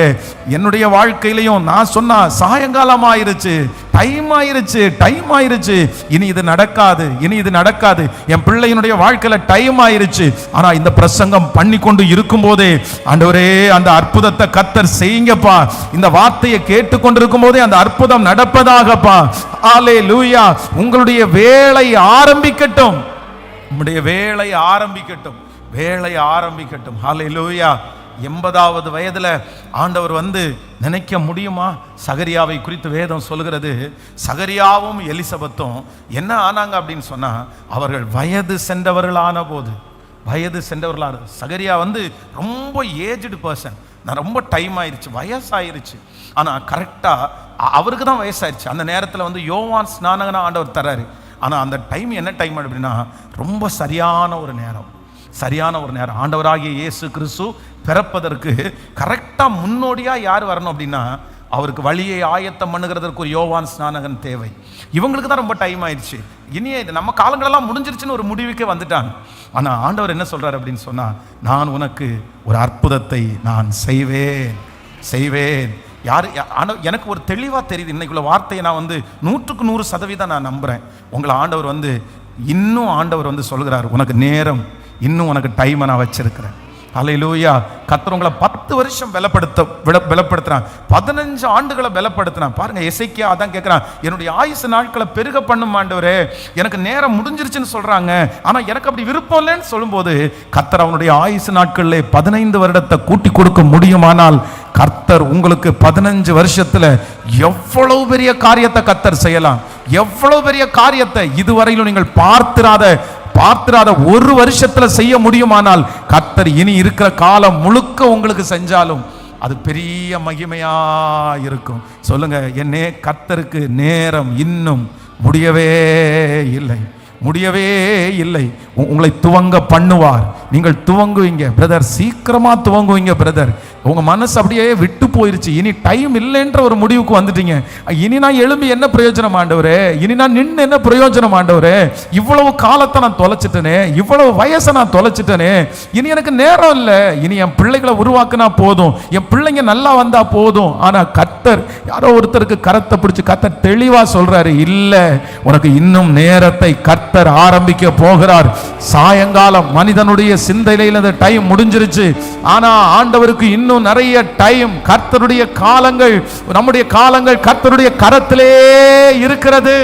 Speaker 1: என்னுடைய வாழ்க்கையிலையும் நான் சொன்னா சாயங்காலம் ஆயிருச்சு, டைம் ஆயிருச்சு, இனி இது நடக்காது, இனி இது நடக்காது, என் பிள்ளையினுடைய வாழ்க்கையில டைம் ஆயிருச்சு. ஆனா இந்த பிரசங்கம் பண்ணி கொண்டு இருக்கும் போதே ஆண்டவரே அந்த அற்புதத்தை கர்த்தர் செய்யுங்கப்பா. இந்த வார்த்தையை கேட்டுக்கொண்டிருக்கும் போதே அந்த அற்புதம் நடப்பதாகப்பா. ஹல்லேலூயா. உங்களுடைய வேலை ஆரம்பிக்கட்டும், உங்களுடைய வேலை ஆரம்பிக்கட்டும், வேலை ஆரம்பிக்கட்டும். ஹல்லேலூயா. 80வது வயதுல ஆண்டவர் நினைக்க முடியுமா? சகரியாவை குறித்து வேதம் சொல்கிறது, சகரியாவும் எலிசபெத்தும் என்ன ஆனாங்க அப்படின்னு சொன்னா, அவர்கள் வயது சென்றவர்களான போது, வயது சென்றவர்களான சகரியா ரொம்ப ஏஜ்டு பர்சன், நான் ரொம்ப டைம் ஆயிடுச்சு, வயசாயிருச்சு. ஆனால் கரெக்டாக அவருக்கு தான் வயசாயிருச்சு. அந்த நேரத்தில் யோவான் ஸ்நானகனா ஆண்டவர் தராரு. ஆனால் அந்த டைம் என்ன டைம் அப்படின்னா, ரொம்ப சரியான ஒரு நேரம், சரியான ஒரு நேரம். ஆண்டவராகிய இயேசு கிறிஸ்து பிறப்பதற்கு கரெக்டாக முன்னோடியாக யார் வரணும் அப்படின்னா, அவருக்கு வழியை ஆயத்தம் பண்ணுகிறதற்கு ஒரு யோவான் ஸ்நானகன் தேவை. இவங்களுக்கு தான் ரொம்ப டைம் ஆயிடுச்சு, இனி நம்ம காலங்களெல்லாம் முடிஞ்சிருச்சுன்னு ஒரு முடிவுக்கே வந்துட்டாங்க. ஆனால் ஆண்டவர் என்ன சொல்றாரு அப்படின்னு சொன்னா, நான் உனக்கு ஒரு அற்புதத்தை நான் செய்வேன். யார் எனக்கு ஒரு தெளிவாக தெரியுது. இன்னைக்குள்ள வார்த்தையை நான் 100க்கு 100% நான் நம்புகிறேன். உங்களை ஆண்டவர் இன்னும் ஆண்டவர் சொல்கிறார், உனக்கு நேரம், இன்னும் உனக்கு டைமை நான் வச்சிருக்கிறேன். ஹல்லேலூயா. கர்த்தர் உங்களை 10 வருஷம் பலப்படுத்துறான், 15 ஆண்டுகளை பலப்படுத்துறான். பாருங்க, எசேக்கியா அதான் கேட்கிறான், என்னுடைய ஆயுசு நாட்களை பெருக பண்ணும் ஆண்டவரே, எனக்கு நேரம் முடிஞ்சிருச்சுன்னு சொல்றாங்க, ஆனா எனக்கு அப்படி விருப்பம் இல்லைன்னு சொல்லும்போது கர்த்தர் அவனுடைய ஆயுசு நாட்களிலே 15 வருடத்தை கூட்டி கொடுக்க முடியுமானால், கர்த்தர் உங்களுக்கு 15 வருஷத்துல எவ்வளவு பெரிய காரியத்தை கர்த்தர் செய்யலாம். எவ்வளவு பெரிய காரியத்தை இதுவரையிலும் நீங்கள் பார்த்திராத ஒரு வருஷத்துல செய்ய முடியுமானால், கர்த்தர் இனி இருக்கிற காலம் முழுக்க உங்களுக்கு செஞ்சாலும் அது பெரிய மகிமையா இருக்கும். சொல்லுங்க, என்னே கர்த்தருக்கு நேரம் இன்னும் முடியவே இல்லை. உங்களை துவங்க பண்ணுவார். நீங்கள் துவங்குவீங்க பிரதர், சீக்கிரமா துவங்குவீங்க பிரதர். உங்க மனசு அப்படியே விட்டு போயிருச்சு, இனி டைம் இல்லைன்ற ஒரு முடிவுக்கு வந்துட்டீங்க. இனி நான் எழும்பி என்ன பிரயோஜனம் ஆண்டவரே, இனி நான் நின்று என்ன பிரயோஜனம் ஆண்டவரே, இவ்வளவு காலத்தை நான் தொலைச்சிட்டேனே, இவ்வளவு வயசை நான் தொலைச்சிட்டேனே, இனி எனக்கு நேரம் இல்லை, இனி என் பிள்ளைகளை உருவாக்குனா போதும், என் பிள்ளைங்க நல்லா வந்தா போதும். ஆனா கர்த்தர் யாரோ ஒருத்தருக்கு கரத்தை பிடிச்சு கர்த்தர் தெளிவா சொல்றாரு, இல்ல, உனக்கு இன்னும் நேரத்தை கர்த்தர் ஆரம்பிக்க போகிறார். சாயங்காலம் மனிதனுடைய சிந்தையில இந்த டைம் முடிஞ்சிருச்சு, ஆனா ஆண்டவருக்கு இன்னும் நிறைய டைம். கர்த்தருடைய காலங்கள், நம்முடைய காலங்கள் கர்த்தருடைய கரத்திலே இருக்கிறது.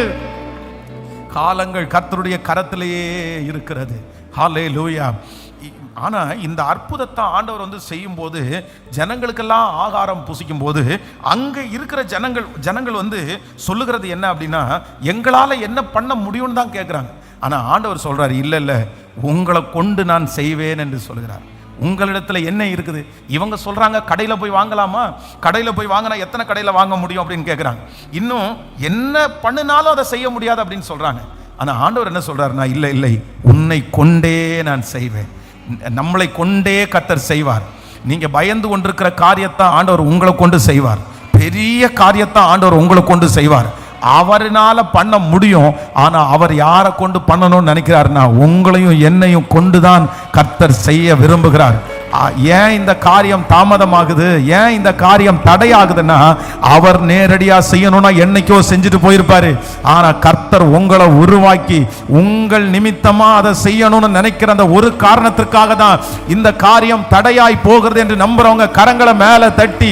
Speaker 1: காலங்கள் கர்த்தருடைய கரத்திலேயே இருக்கிறது. ஹல்லேலூயா. ஆனா இந்த அற்புதத்தை ஆண்டவர் செய்யும் போது, ஜனங்களுக்கெல்லாம் ஆகாரம் புசிக்கும் போது, அங்க இருக்கிற ஜனங்கள் சொல்லுகிறது என்ன அப்படின்னா, எங்களால என்ன பண்ண முடியும்னு தான் கேட்கிறாங்க. ஆனா ஆண்டவர் சொல்றாரு, இல்ல, உங்களை கொண்டு நான் செய்வேன் என்று சொல்கிறார். உங்களிடத்துல என்ன இருக்குது? இவங்க சொல்றாங்க, கடையில போய் வாங்கலாமா, கடையில போய் வாங்கினா எத்தனை கடையில வாங்க முடியும் அப்படின்னு கேட்கிறாங்க. இன்னும் என்ன பண்ணினாலும் அதை செய்ய முடியாது அப்படின்னு சொல்றாங்க. ஆனா ஆண்டவர் என்ன சொல்றாருன்னா, இல்லை, உன்னை கொண்டே நான் செய்வேன். நம்மளை கொண்டே கர்த்தர் செய்வார். நீங்க பயந்து கொண்டிருக்கிற காரியத்தை ஆண்டவர் உங்களை கொண்டு செய்வார். பெரிய காரியத்தை ஆண்டவர் உங்களை கொண்டு செய்வார். அவரால் பண்ண முடியும். ஆனா அவர் யாரை கொண்டு பண்ணணும்னு நினைக்கிறாருன்னா, உங்களையும் என்னையும் கொண்டுதான் கர்த்தர் செய்ய விரும்புகிறார். ஏன் இந்த காரியம் தாமதமாகுது, ஏன் இந்த காரியம் தடையாகுதுன்னா, அவர் நேரடியா செய்யணும்னா என்னைக்கோ செஞ்சுட்டு போயிருப்பாரு. ஆனா கர்த்தர் உங்களை உருவாக்கி உங்கள் நிமித்தமா அதை செய்யணும்னு நினைக்கிற அந்த ஒரு காரணத்திற்காக தான் இந்த காரியம் தடையாய் போகிறது என்று நம்புறவங்க கரங்களை மேல தட்டி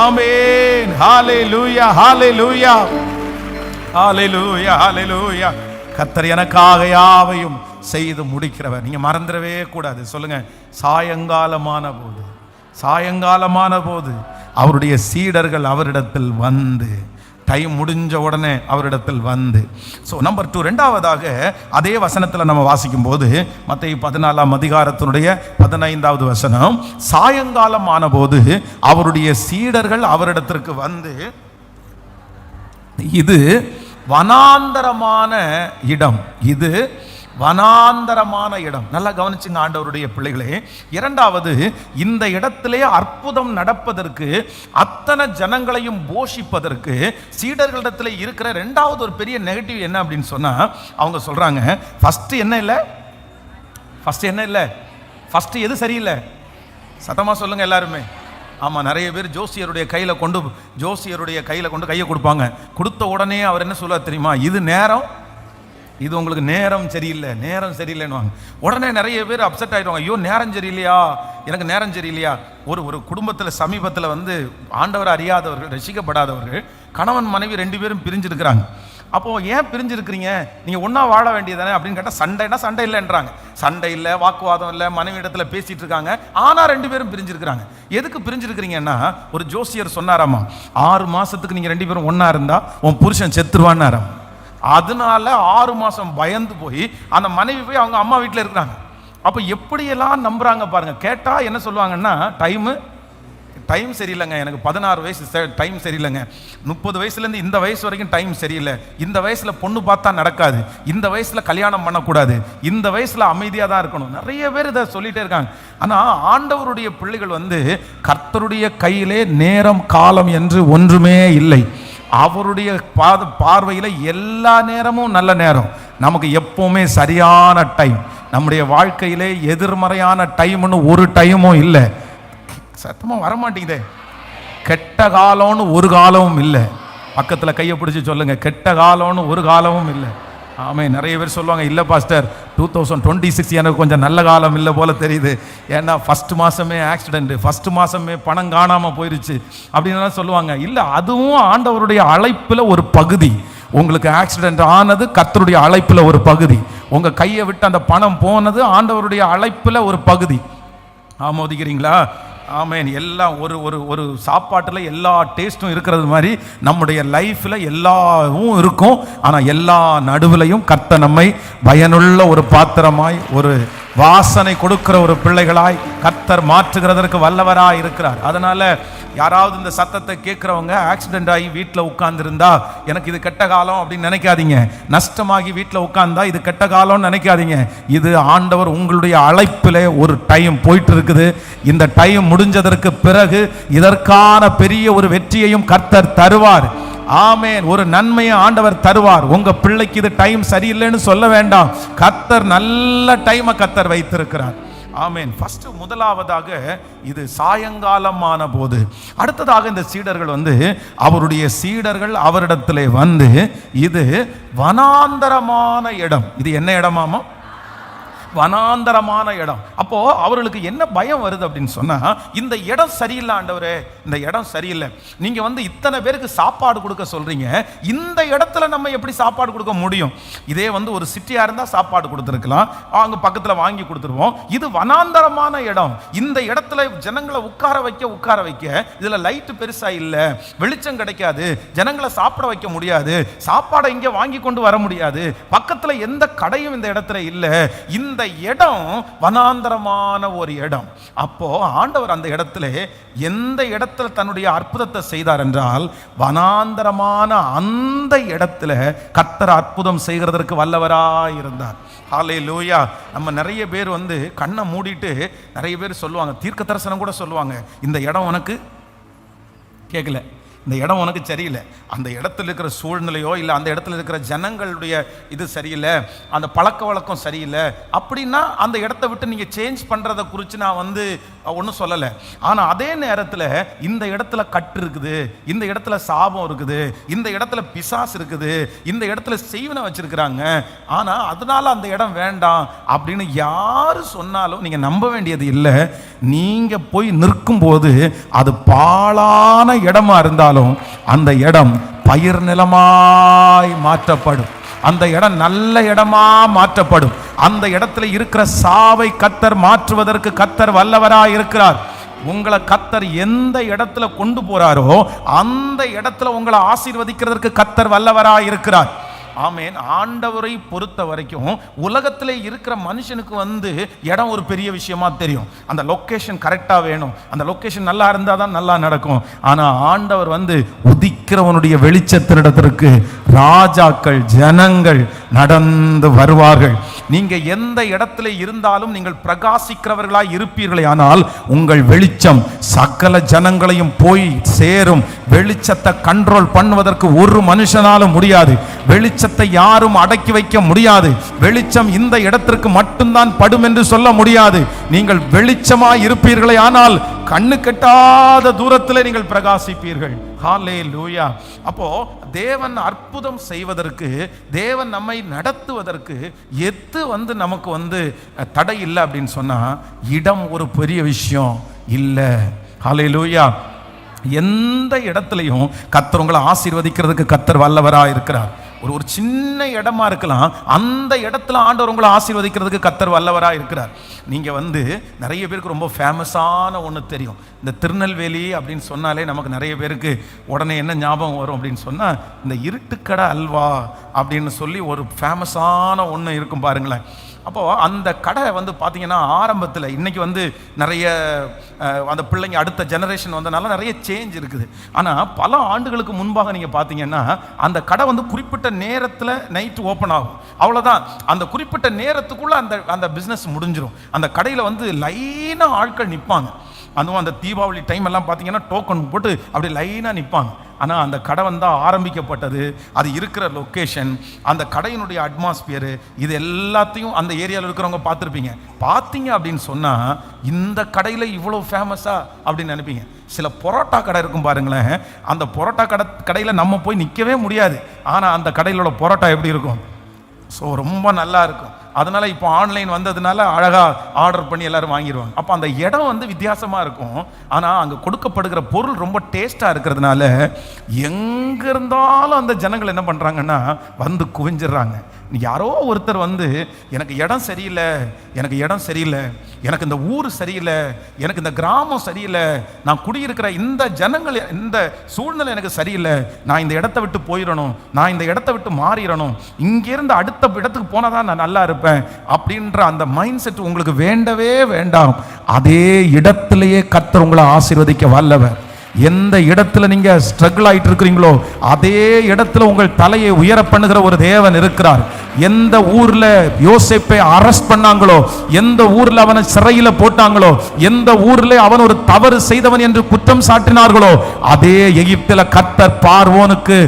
Speaker 1: ஆமென், ஹalleluya, ஹalleluya, ஹalleluya, ஹalleluya. கர்த்தர் எனக்காக யாவையும் செய்து முடிக்கிறவர். நீங்க மறந்துடவே கூடாது. சொல்லுங்க, சாயங்காலமான போது அவருடைய சீடர்கள் அவரிடத்தில் வந்து, டைம் முடிஞ்ச உடனே அவரிடத்தில் வந்து. ஸோ நம்பர் 2, ரெண்டாவதாக அதே வசனத்தில் நம்ம வாசிக்கும் போது மத்தேயு 14ஆம் அதிகாரத்தினுடைய 15வது வசனம், சாயங்காலம் ஆன போது அவருடைய சீடர்கள் அவரிடத்திற்கு வந்து, இது வனாந்தரமான இடம், இது வனாந்தரமான இடம். நல்லா கவனிச்சுங்க ஆண்டவருடைய பிள்ளைகளே. இரண்டாவது, இந்த இடத்திலே அற்புதம் நடப்பதற்கு, அத்தனை ஜனங்களையும் போஷிப்பதற்கு சீடர்களிடத்தில் இருக்கிற இரண்டாவது ஒரு பெரிய நெகட்டிவ் என்ன அப்படின்னு சொன்னா, அவங்க சொல்றாங்க, ஃபர்ஸ்ட் என்ன இல்லை, ஃபர்ஸ்ட் எது சரியில்லை? சத்தமா சொல்லுங்க எல்லாருமே. ஆமாம், நிறைய பேர் ஜோசியருடைய கையில் கொண்டு கையை கொடுப்பாங்க. கொடுத்த உடனே அவர் என்ன சொல்ல தெரியுமா, இது உங்களுக்கு நேரம் சரியில்லைன்னு. உடனே நிறைய பேர் அப்செட் ஆகிடுவாங்க. ஐயோ நேரம் சரியில்லையா, எனக்கு நேரம் சரியில்லையா. ஒரு குடும்பத்தில் சமீபத்தில் வந்து ஆண்டவர் அறியாதவர்கள், ரசிக்கப்படாதவர்கள், கணவன் மனைவி 2 பேரும் பிரிஞ்சிருக்கிறாங்க. அப்போது ஏன் பிரிஞ்சிருக்கிறீங்க, நீங்கள் ஒன்றா வாழ வேண்டியதானே அப்படின்னு கேட்டால் சண்டை இல்லைன்றாங்க. சண்டை இல்லை, வாக்குவாதம் இல்லை, மனைவி இடத்துல பேசிகிட்டு இருக்காங்க. ஆனால் 2 பேரும் பிரிஞ்சிருக்கிறாங்க. எதுக்கு பிரிஞ்சிருக்கிறீங்கன்னா, ஒரு ஜோசியர் சொன்னாராமா, 6 மாதத்துக்கு நீங்கள் 2 பேரும் ஒன்றா இருந்தால் உன் புருஷன் செத்துருவான்னாராம். அதனால 6 மாதம் பயந்து போய் அந்த மனைவி போய் அவங்க அம்மா வீட்டில் இருக்கிறாங்க. அப்போ எப்படியெல்லாம் நம்புறாங்க பாருங்க. கேட்டால் என்ன சொல்லுவாங்கன்னா, டைம் சரியில்லைங்க, எனக்கு 16 வயசு டைம் சரியில்லைங்க, 30 வயசுலேருந்து இந்த வயசு வரைக்கும் டைம் சரியில்லை, இந்த வயசில் பொண்ணு பார்த்தா நடக்காது, இந்த வயசில் கல்யாணம் பண்ணக்கூடாது, இந்த வயசில் அமைதியாக தான் இருக்கணும். நிறைய பேர் இதை சொல்லிகிட்டே இருக்காங்க. ஆனால் ஆண்டவருடைய பிள்ளைகள் வந்து, கர்த்தருடைய கையிலே நேரம் காலம் என்று ஒன்றுமே இல்லை. அவருடைய பார்வையில் எல்லா நேரமும் நல்ல நேரம். நமக்கு எப்பவுமே சரியான டைம். நம்முடைய வாழ்க்கையிலே எதிர்மறையான டைம்னு ஒரு டைமும் இல்லை. சத்தமாக வரமாட்டேங்குதே. கெட்ட காலம்னு ஒரு காலமும் இல்லை. பக்கத்தில் கையை பிடிச்சி சொல்லுங்க, கெட்ட காலம்னு ஒரு காலமும் இல்லை. ஆமாம், நிறைய பேர் சொல்லுவாங்க, இல்லை பாஸ்டர் 2026 எனக்கு கொஞ்சம் நல்ல காலம் இல்லை போல தெரியுது, ஏன்னா ஃபஸ்ட்டு மாதமே ஆக்சிடென்ட்டு, ஃபஸ்ட்டு மாதமே பணம் காணாமல் போயிடுச்சு அப்படின்னு சொல்லுவாங்க. இல்லை, அதுவும் ஆண்டவருடைய அழைப்பில் ஒரு பகுதி. உங்களுக்கு ஆக்சிடென்ட் ஆனது கர்த்தருடைய அழைப்பில் ஒரு பகுதி. உங்கள் கையை விட்டு அந்த பணம் போனது ஆண்டவருடைய அழைப்பில் ஒரு பகுதி. ஆமோதிக்கிறீங்களா? ஆமேன். எல்லாம் ஒரு சாப்பாட்டில் எல்லா டேஸ்ட்டும் இருக்கிறது மாதிரி நம்முடைய லைஃப்பில் எல்லாவும் இருக்கும். ஆனால் எல்லா நடுவிலையும் கர்த்தர் நம்மை பயனுள்ள ஒரு பாத்திரமாய், ஒரு வாசனை கொடுக்கிற ஒரு பிள்ளைகளாய் கர்த்தர் மாற்றுகிறதற்கு வல்லவராய் இருக்கிறார். அதனால யாராவது இந்த சத்தத்தை கேட்குறவங்க ஆக்சிடென்ட் ஆகி வீட்டில் உட்கார்ந்துருந்தா எனக்கு இது கெட்ட காலம் அப்படின்னு நினைக்காதீங்க. நஷ்டமாகி வீட்டில் உட்கார்ந்தா இது கெட்ட காலம்னு நினைக்காதீங்க. இது ஆண்டவர் உங்களுடைய அழைப்பில் ஒரு டைம் போயிட்டு இருக்குது. இந்த டைம் முடிஞ்சதற்கு பிறகு இதற்கான பெரிய ஒரு வெற்றியையும் கர்த்தர் தருவார். ஆமேன். ஒரு நன்மையை ஆண்டவர் தருவார். உங்க பிள்ளைக்கு இது டைம் சரியில்லைன்னு சொல்ல வேண்டாம். கர்த்தர் நல்ல டைமை கர்த்தர் வைத்திருக்கிறார். ஆமேன். ஃபர்ஸ்ட் முதலாவதாக இது சாயங்காலமான போது. அடுத்ததாக இந்த சீடர்கள் வந்து, அவருடைய சீடர்கள் அவரிடத்திலே வந்து, இது வனாந்தரமான இடம். இது என்ன இடமாமா? வனாந்தரமான இடம். அப்போ அவர்களுக்கு என்ன பயம் வருது அப்படின்னு சொன்னா, இந்த இடம் சரியில்லை ஆண்டவரே, இந்த இடம் சரியில்லை. நீங்க வந்து இத்தனை பேருக்கு சாப்பாடு கொடுக்க சொல்றீங்க, இந்த இடத்துல நம்ம எப்படி சாப்பாடு கொடுக்க முடியும்? இதே வந்து ஒரு சிட்டியா இருந்தா சாப்பாடு கொடுத்துருக்கலாம், அங்க பக்கத்துல வாங்கி கொடுத்துருவோம். இது வனாந்தரமான இடம். இந்த இடத்துல ஜனங்களை உட்கார வைக்க இதுல லைட் பெருசா இல்ல, வெளிச்சம் கிடைக்காது, ஜனங்களை சாப்பிட வைக்க முடியாது, சாப்பாடை இங்க வாங்கி கொண்டு வர முடியாது, பக்கத்துல எந்த கடையும் இந்த இடத்துல இல்ல. இந்த இடம் வனாந்தரமான ஒரு இடம். அப்போ ஆண்டவர் அந்த இடத்துல எந்த இடத்துல தன்னுடைய அற்புதத்தை செய்தார் என்றால், வனாந்தரமான அந்த இடத்துல கர்த்தர் அற்புதம் செய்கிறதற்கு வல்லவராய் இருந்தார். ஹல்லேலூயா. நம்ம நிறைய பேர் வந்து கண்ணை மூடிட்டு நிறைய பேர் சொல்லுவாங்க, தீர்க்க தரிசனம் கூட சொல்லுவாங்க, இந்த இடம் உனக்கு கேட்கல, இந்த இடம் உனக்கு சரியில்லை, அந்த இடத்துல இருக்கிற சூழ்நிலையோ இல்லை அந்த இடத்துல இருக்கிற ஜனங்களுடைய இது சரியில்லை, அந்த பழக்க வழக்கம் சரியில்லை அப்படின்னா அந்த இடத்த விட்டு நீங்கள் சேஞ்ச் பண்ணுறதை குறித்து நான் ஒன்றும் சொல்லலை. ஆனால் அதே நேரத்தில் இந்த இடத்துல கட்டு இருக்குது, இந்த இடத்துல சாபம் இருக்குது, இந்த இடத்துல பிசாசு இருக்குது, இந்த இடத்துல செய்வனை வச்சிருக்கிறாங்க, ஆனால் அதனால அந்த இடம் வேண்டாம் அப்படின்னு யாரு சொன்னாலும் நீங்கள் நம்ப வேண்டியது இல்லை. நீங்கள் போய் நிற்கும் போது அது பாழான இடமா இருந்தாலும் அந்த இடம் பயிர் நிலமாய் மாற்றப்படும், அந்த இடம் நல்ல இடமா மாற்றப்படும். அந்த இடத்துல இருக்கிற சாவை கர்த்தர் மாற்றுவதற்கு கர்த்தர் வல்லவராய் இருக்கிறார். உங்களை கர்த்தர் எந்த இடத்துல கொண்டு போறாரோ அந்த இடத்துல உங்களை ஆசீர்வதிக்கிறதற்கு கர்த்தர் வல்லவராய் இருக்கிறார். ஆமேன். ஆண்டவரை பொறுத்த வரைக்கும் உலகத்திலே இருக்கிற மனுஷனுக்கு இடம் ஒரு பெரிய விஷயமா தெரியும். அந்த லொக்கேஷன் கரெக்டாக வேணும், அந்த லொக்கேஷன் நல்லா இருந்தால் தான் நல்லா நடக்கும். ஆனால் ஆண்டவர் உதிக்கிறவனுடைய வெளிச்சத்தினிடத்திற்கு ராஜாக்கள் ஜனங்கள் நடந்து வருவார்கள். நீங்க எந்த இடத்துல இருந்தாலும் நீங்கள் பிரகாசிக்கிறவர்களாய் இருப்பீர்களே, ஆனால் உங்கள் வெளிச்சம் சகல ஜனங்களையும் போய் சேரும். வெளிச்சத்தை கண்ட்ரோல் பண்ணுவதற்கு ஒரு மனுஷனாலும் முடியாது. வெளிச்சத்தை யாரும் அடக்கி வைக்க முடியாது. வெளிச்சம் இந்த இடத்திற்கு மட்டும்தான் படும் என்று சொல்ல முடியாது. நீங்கள் வெளிச்சமாய் இருப்பீர்களே, ஆனால் கண்ணு கெட்டாத தூரத்தில் நீங்கள் பிரகாசிப்பீர்கள். ஹல்லேலூயா. அப்போ தேவன் அற்புதம் செய்வதற்கு, தேவன் நம்மை நடத்துவதற்கு எது நமக்கு தடை இல்லை அப்படின்னு சொன்னா இடம் ஒரு பெரிய விஷயம் இல்லை. ஹல்லேலூயா. எந்த இடத்துலையும் கர்த்தர் உங்களை ஆசீர்வதிக்கிறதுக்கு கர்த்தர் வல்லவராக இருக்கிறார். ஒரு சின்ன இடமா இருக்கலாம், அந்த இடத்துல ஆண்டவர் உங்களை ஆசீர்வதிக்கிறதுக்கு கர்த்தர் வல்லவராக இருக்கிறார். நீங்கள் நிறைய பேருக்கு ரொம்ப ஃபேமஸான ஒன்று தெரியும். இந்த திருநெல்வேலி அப்படின்னு சொன்னாலே நமக்கு நிறைய பேருக்கு உடனே என்ன ஞாபகம் வரும் அப்படின்னு சொன்னால், இந்த இருட்டுக்கடை அல்வா அப்படின்னு சொல்லி ஒரு ஃபேமஸான ஒன்று இருக்கும் பாருங்களேன். அப்போது அந்த கடை பார்த்தீங்கன்னா ஆரம்பத்தில் இன்றைக்கி நிறைய அந்த பிள்ளைங்க அடுத்த ஜெனரேஷன் வந்தனால நிறைய சேஞ்ச் இருக்குது. ஆனால் பல ஆண்டுகளுக்கு முன்பாக நீங்கள் பார்த்தீங்கன்னா அந்த கடை குறிப்பிட்ட நேரத்தில் நைட்டு ஓப்பன் ஆகும், அவ்வளோதான். அந்த குறிப்பிட்ட நேரத்துக்குள்ளே அந்த பிஸ்னஸ் முடிஞ்சிடும். அந்த கடையில் லைனாக ஆட்கள் நிற்பாங்க. அதுவும் அந்த தீபாவளி டைம் எல்லாம் பார்த்தீங்கன்னா டோக்கன் போட்டு அப்படி லைனாக நிற்பாங்க. ஆனால் அந்த கடை ஆரம்பிக்கப்பட்டது, அது இருக்கிற லொக்கேஷன், அந்த கடையினுடைய அட்மாஸ்பியரு, இது எல்லாத்தையும் அந்த ஏரியாவில் இருக்கிறவங்க பார்த்துருப்பீங்க. பார்த்தீங்க அப்படின்னு சொன்னால் இந்த கடையில் இவ்வளோ ஃபேமஸா அப்படின்னு நினைப்பீங்க. சில பரோட்டா கடை இருக்கும் பாருங்களேன், அந்த பரோட்டா கடையில் நம்ம போய் நிற்கவே முடியாது. ஆனால் அந்த கடையிலோட பரோட்டா எப்படி இருக்கும்? ஸோ ரொம்ப நல்லா இருக்கும். அதனால இப்போ ஆன்லைன் வந்ததுனால அழகாக ஆர்டர் பண்ணி எல்லாரும் வாங்கிடுவாங்க. அப்போ அந்த இடம் வித்தியாசமாக இருக்கும். ஆனால் அங்கே கொடுக்கப்படுகிற பொருள் ரொம்ப டேஸ்ட்டாக இருக்கிறதுனால எங்கே இருந்தாலும் அந்த ஜனங்கள் என்ன பண்ணுறாங்கன்னா குவிஞ்சிடுறாங்க. யாரோ ஒருத்தர் எனக்கு இடம் சரியில்லை, எனக்கு இடம் சரியில்லை, எனக்கு இந்த ஊர் சரியில்லை, எனக்கு இந்த கிராமம் சரியில்லை, நான் குடியிருக்கிற இந்த ஜனங்கள் இந்த சூழ்நிலை எனக்கு சரியில்லை, நான் இந்த இடத்த விட்டு போயிடணும், நான் இந்த இடத்த விட்டு மாறிடணும், இங்கேருந்து அடுத்த இடத்துக்கு போனால் தான் நான் நல்லா இருப்பேன் அப்படின்ற அந்த மைண்ட் செட் உங்களுக்கு வேண்டவே வேண்டாம். அதே இடத்திலேயே கர்த்தர் உங்களை ஆசீர்வதிக்க வல்லவர். எந்த இடத்துல நீங்க ஸ்ட்ரகிள் ஆயிட்டு இருக்கிறீங்களோ அதே இடத்துல உங்கள் தலையை உயர பண்ணுகிற ஒரு தேவன் இருக்கிறார். எந்த ஊர்ல யோசேப்பை அரெஸ்ட் பண்ணாங்களோ, எந்த ஊர்ல அவனை சிறையில போட்டாங்களோ, எந்த ஊர்ல அவன் ஒரு தவறு செய்தவன் என்று குற்றம் சாட்டினார்களோ, அதே எகிப்தில கர்த்தர் பார்வோனுக்கு,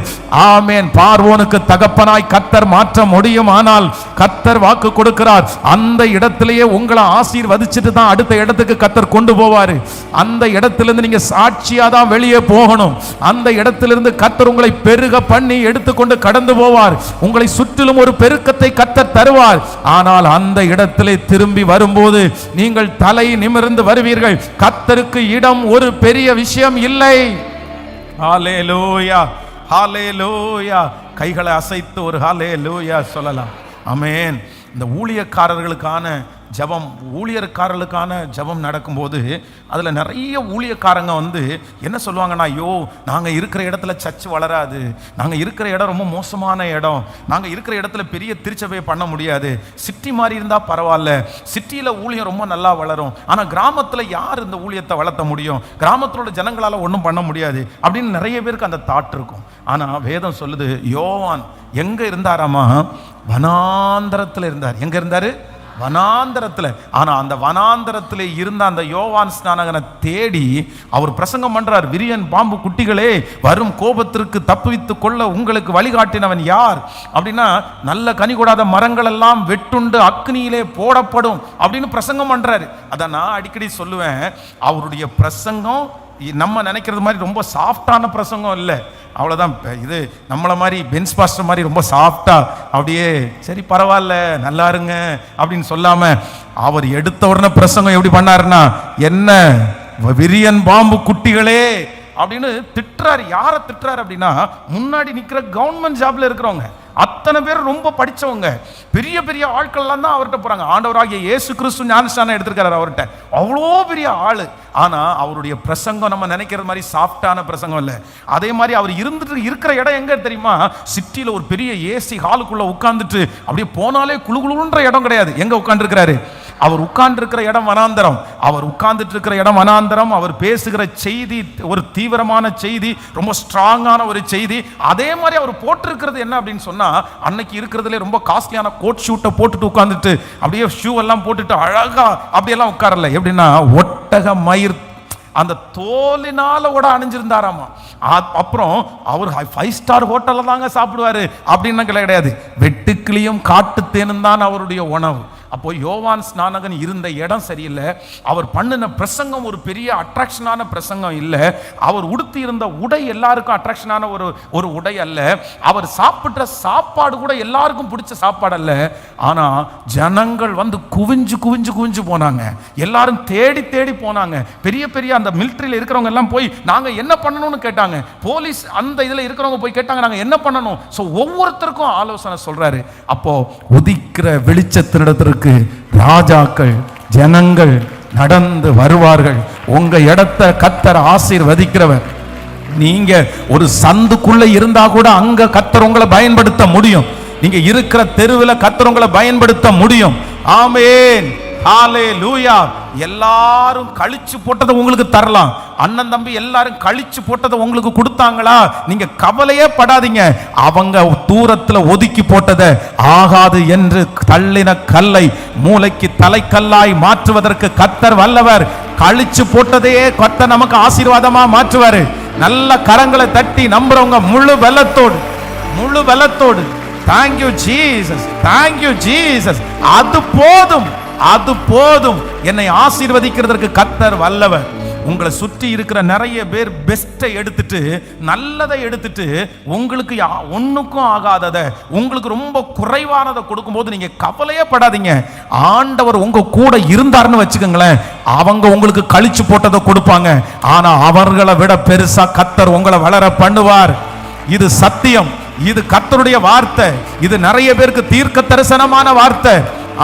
Speaker 1: ஆமென், பார்வோனுக்கு தகப்பனாய் கர்த்தர் மாற்ற முடியும். ஆனால் கர்த்தர் வாக்கு கொடுக்கிறார், அந்த இடத்திலேயே உங்களை ஆசீர்வதிச்சுட்டு தான் அடுத்த இடத்துக்கு கர்த்தர் கொண்டு போவாரு. அந்த இடத்திலிருந்து நீங்க சாட்சியா தான் வெளியே போகணும். அந்த இடத்திலிருந்து கர்த்தர் உங்களை பெருக பண்ணி எடுத்துக்கொண்டு கடந்து போவார். உங்களை சுற்றிலும் ஒரு பெருக்கத்தை கர்த்தர் தருவார். ஆனால் அந்த இடத்திலே திரும்பி வரும்போது நீங்கள் தலை நிமிர்ந்து வருவீர்கள். கர்த்தருக்கு இடம் ஒரு பெரிய விஷயம் இல்லை. ஹல்லேலூயா, ஹல்லேலூயா. கைகளை அசைத்து ஒரு ஹல்லேலூயா சொல்லலாம். ஆமென். இந்த ஊழியக்காரர்களுக்கான ஜபம், ஊழியக்காரர்களுக்கான ஜபம் நடக்கும்போது அதில் நிறைய ஊழியக்காரங்க என்ன சொல்லுவாங்கன்னா, ஐயோ நாங்கள் இருக்கிற இடத்துல சர்ச் வளராது, நாங்கள் இருக்கிற இடம் ரொம்ப மோசமான இடம், நாங்கள் இருக்கிற இடத்துல பெரிய திருச்சபையை பண்ண முடியாது, சிட்டி மாதிரி இருந்தால் பரவாயில்ல, சிட்டியில் ஊழியம் ரொம்ப நல்லா வளரும், ஆனால் கிராமத்தில் யார் இந்த ஊழியத்தை வளர்த்த முடியும், கிராமத்தோட ஜனங்களால் ஒன்றும் பண்ண முடியாது அப்படின்னு நிறைய பேருக்கு அந்த தாட் இருக்கும். ஆனால் வேதம் சொல்லுது, யோவான் எங்கே இருந்தாராமா? வனாந்தரத்தில் இருந்தார். எங்கே இருந்தார்? வனாந்தரத்தில். ஆனா அந்த வனாந்தரத்தில் இருந்த அந்த யோவான் ஸ்நானகனை தேடி அவர் பிரசங்கம் பண்றார். விரியன் பாம்பு குட்டிகளே, வரும் கோபத்திற்கு தப்புவித்துக் கொள்ள உங்களுக்கு வழிகாட்டினவன் யார் அப்படின்னா, நல்ல கனி கொடாத மரங்கள் எல்லாம் வெட்டுண்டு அக்னியிலே போடப்படும் அப்படின்னு பிரசங்கம் பண்றாரு. அதான் நான் அடிக்கடி சொல்லுவேன், அவருடைய பிரசங்கம் நம்ம நினைக்கிறது மாதிரி ரொம்ப சாஃப்டான பிரசங்கம் இல்லை. அவ்வளோதான். இது நம்மளை மாதிரி பென்ஸ் பாஸ்டர் மாதிரி ரொம்ப சாஃப்டா அப்படியே சரி பரவாயில்ல நல்லா இருங்க அப்படின்னு சொல்லாம, அவர் எடுத்த உடனே பிரசங்கம் எப்படி பண்ணாருன்னா, என்ன விரியன் பாம்பு குட்டிகளே அப்படின்னு திட்டுறாரு. யாரை திட்டுறாரு அப்படின்னா, முன்னாடி நிற்கிற கவர்மெண்ட் ஜாப்ல இருக்கிறவங்க அத்தனை பேர் ரொம்ப படித்தவங்க, பெரிய பெரிய ஆட்கள்லாம் தான் அவர்கிட்ட போறாங்க. ஆண்டவராகிய இயேசு கிறிஸ்து ஞானஸ்நானம் எடுத்திருக்காரு அவர்கிட்ட, அவ்வளோ பெரிய ஆளு. ஆனா அவருடைய பிரசங்கம் நம்ம நினைக்கிற மாதிரி சாஃப்டான பிரசங்கம் இல்லை. அதே மாதிரி அவர் இருந்துட்டு இருக்கிற இடம் எங்க தெரியுமா, சிட்டியில் ஒரு பெரிய ஏசி ஹாலுக்குள்ள உட்கார்ந்துட்டு அப்படியே போனாலே குளுகுளுன்ற இடம் கிடையாது. எங்க உட்கார்ந்துருக்கிறாரு, அவர் உட்கார்ந்து இருக்கிற இடம் வனாந்தரம். அவர் உட்கார்ந்துட்டு இருக்கிற இடம் வனாந்தரம். அவர் பேசுகிற செய்தி ஒரு தீவிரமான செய்தி, ரொம்ப ஸ்ட்ராங்கான ஒரு செய்தி. அதே மாதிரி அவர் போட்டிருக்கிறது என்ன அப்படின்னு சொன்னா, அன்னைக்கு இருக்கிறதுல ரொம்ப காஸ்ட்லியான கோட் ஷூட்டை போட்டுட்டு உட்கார்ந்துட்டு அப்படியே ஷூ எல்லாம் போட்டுட்டு அழகா அப்படியெல்லாம் உட்காரல. எப்படின்னா ஒட்டக மயிர் அந்த தோலினால கூட அணிஞ்சிருந்தாராமா. அப்புறம் அவர் 5 ஸ்டார் ஹோட்டல்ல தாங்க சாப்பிடுவாரு அப்படின்னு கிடையாது. வெட்டுக்கிளியும் காட்டு தேனும் தான் அவருடைய உணவு. அப்போ யோவான் ஸ்நானகன் இருந்த இடம் சரியில்லை. அவர் பண்ணின பிரசங்கம் ஒரு பெரிய அட்ராக்ஷனான பிரசங்கம் இல்லை. அவர் உடுத்தி இருந்த உடை எல்லாருக்கும் அட்ராக்ஷனான ஒரு உடை அல்ல. அவர் சாப்பிட்ட சாப்பாடு கூட எல்லாருக்கும் பிடிச்ச சாப்பாடு அல்ல. ஆனா ஜனங்கள் வந்து குவிஞ்சு குவிஞ்சு குவிஞ்சு போனாங்க. எல்லாரும் தேடி தேடி போனாங்க. பெரிய பெரிய அந்த மிலிட்டரியில் இருக்கிறவங்க எல்லாம் போய் நாங்க என்ன பண்ணணும்னு கேட்டாங்க. போலீஸ் அந்த இதுல இருக்கிறவங்க போய் கேட்டாங்க நாங்க என்ன பண்ணணும். ஸோ ஒவ்வொருத்தருக்கும் ஆலோசனை சொல்றாரு. அப்போ உதிக்கிற வெளிச்சத்தினிடத்திற்கு ராஜாக்கள் ஜனங்கள் நடந்து வருவார்கள். உங்க இடத்தை கர்த்தர் ஆசீர்வதிக்கிறவர். நீங்க ஒரு சந்துக்குள்ள இருந்தா கூட அங்க கர்த்தர் உங்களை பயன்படுத்த முடியும். நீங்க இருக்கிற தெருவில் கர்த்தர் உங்களை பயன்படுத்த முடியும். ஆமென், ஹalleluya. எல்லாரும் கழிச்சு போட்டதை உங்களுக்கு தரலாம். அண்ணன் தம்பி எல்லாரும் கழிச்சு போட்டதை உங்களுக்கு கொடுத்தாங்களா, நீங்க கவலையே படாதீங்க. அவங்க தூரத்துல ஒதுக்கி போட்டதை ஆகாது என்று தள்ளின கல்லை மூளைக்கு தலைக்கல்லாய் மாற்றுவதற்கு கர்த்தர் வல்லவர். கழிச்சு போட்டதையே கர்த்தர் நமக்கு ஆசீர்வாதமா மாற்றுவாரு. நல்ல கரங்களை தட்டி நம்புறவங்க முழு பலத்தோடு thank you Jesus, thank you Jesus, அது போதும், அது போதும். என்னை ஆசீர்வதிக்கிறதற்கு கர்த்தர் வல்லவர். உங்களை சுற்றி இருக்கிற நிறைய பேர் பெஸ்ட்டை எடுத்துட்டு நல்லதை எடுத்துட்டு உங்களுக்கு ஒன்றுக்கும் ஆகாததை, உங்களுக்கு ரொம்ப குறைவானதை கொடுக்கும்போது நீங்க கவலையே படாதீங்க. ஆண்டவர் உங்க கூட இருந்தாருன்னு வச்சுக்கோங்களேன், அவங்க உங்களுக்கு கழிச்சு போட்டதை கொடுப்பாங்க. ஆனா அவர்களை விட பெருசா கர்த்தர் உங்களை வளர பண்ணுவார். இது சத்தியம், இது கர்த்தருடைய வார்த்தை. இது நிறைய பேருக்கு தீர்க்க தரிசனமான வார்த்தை.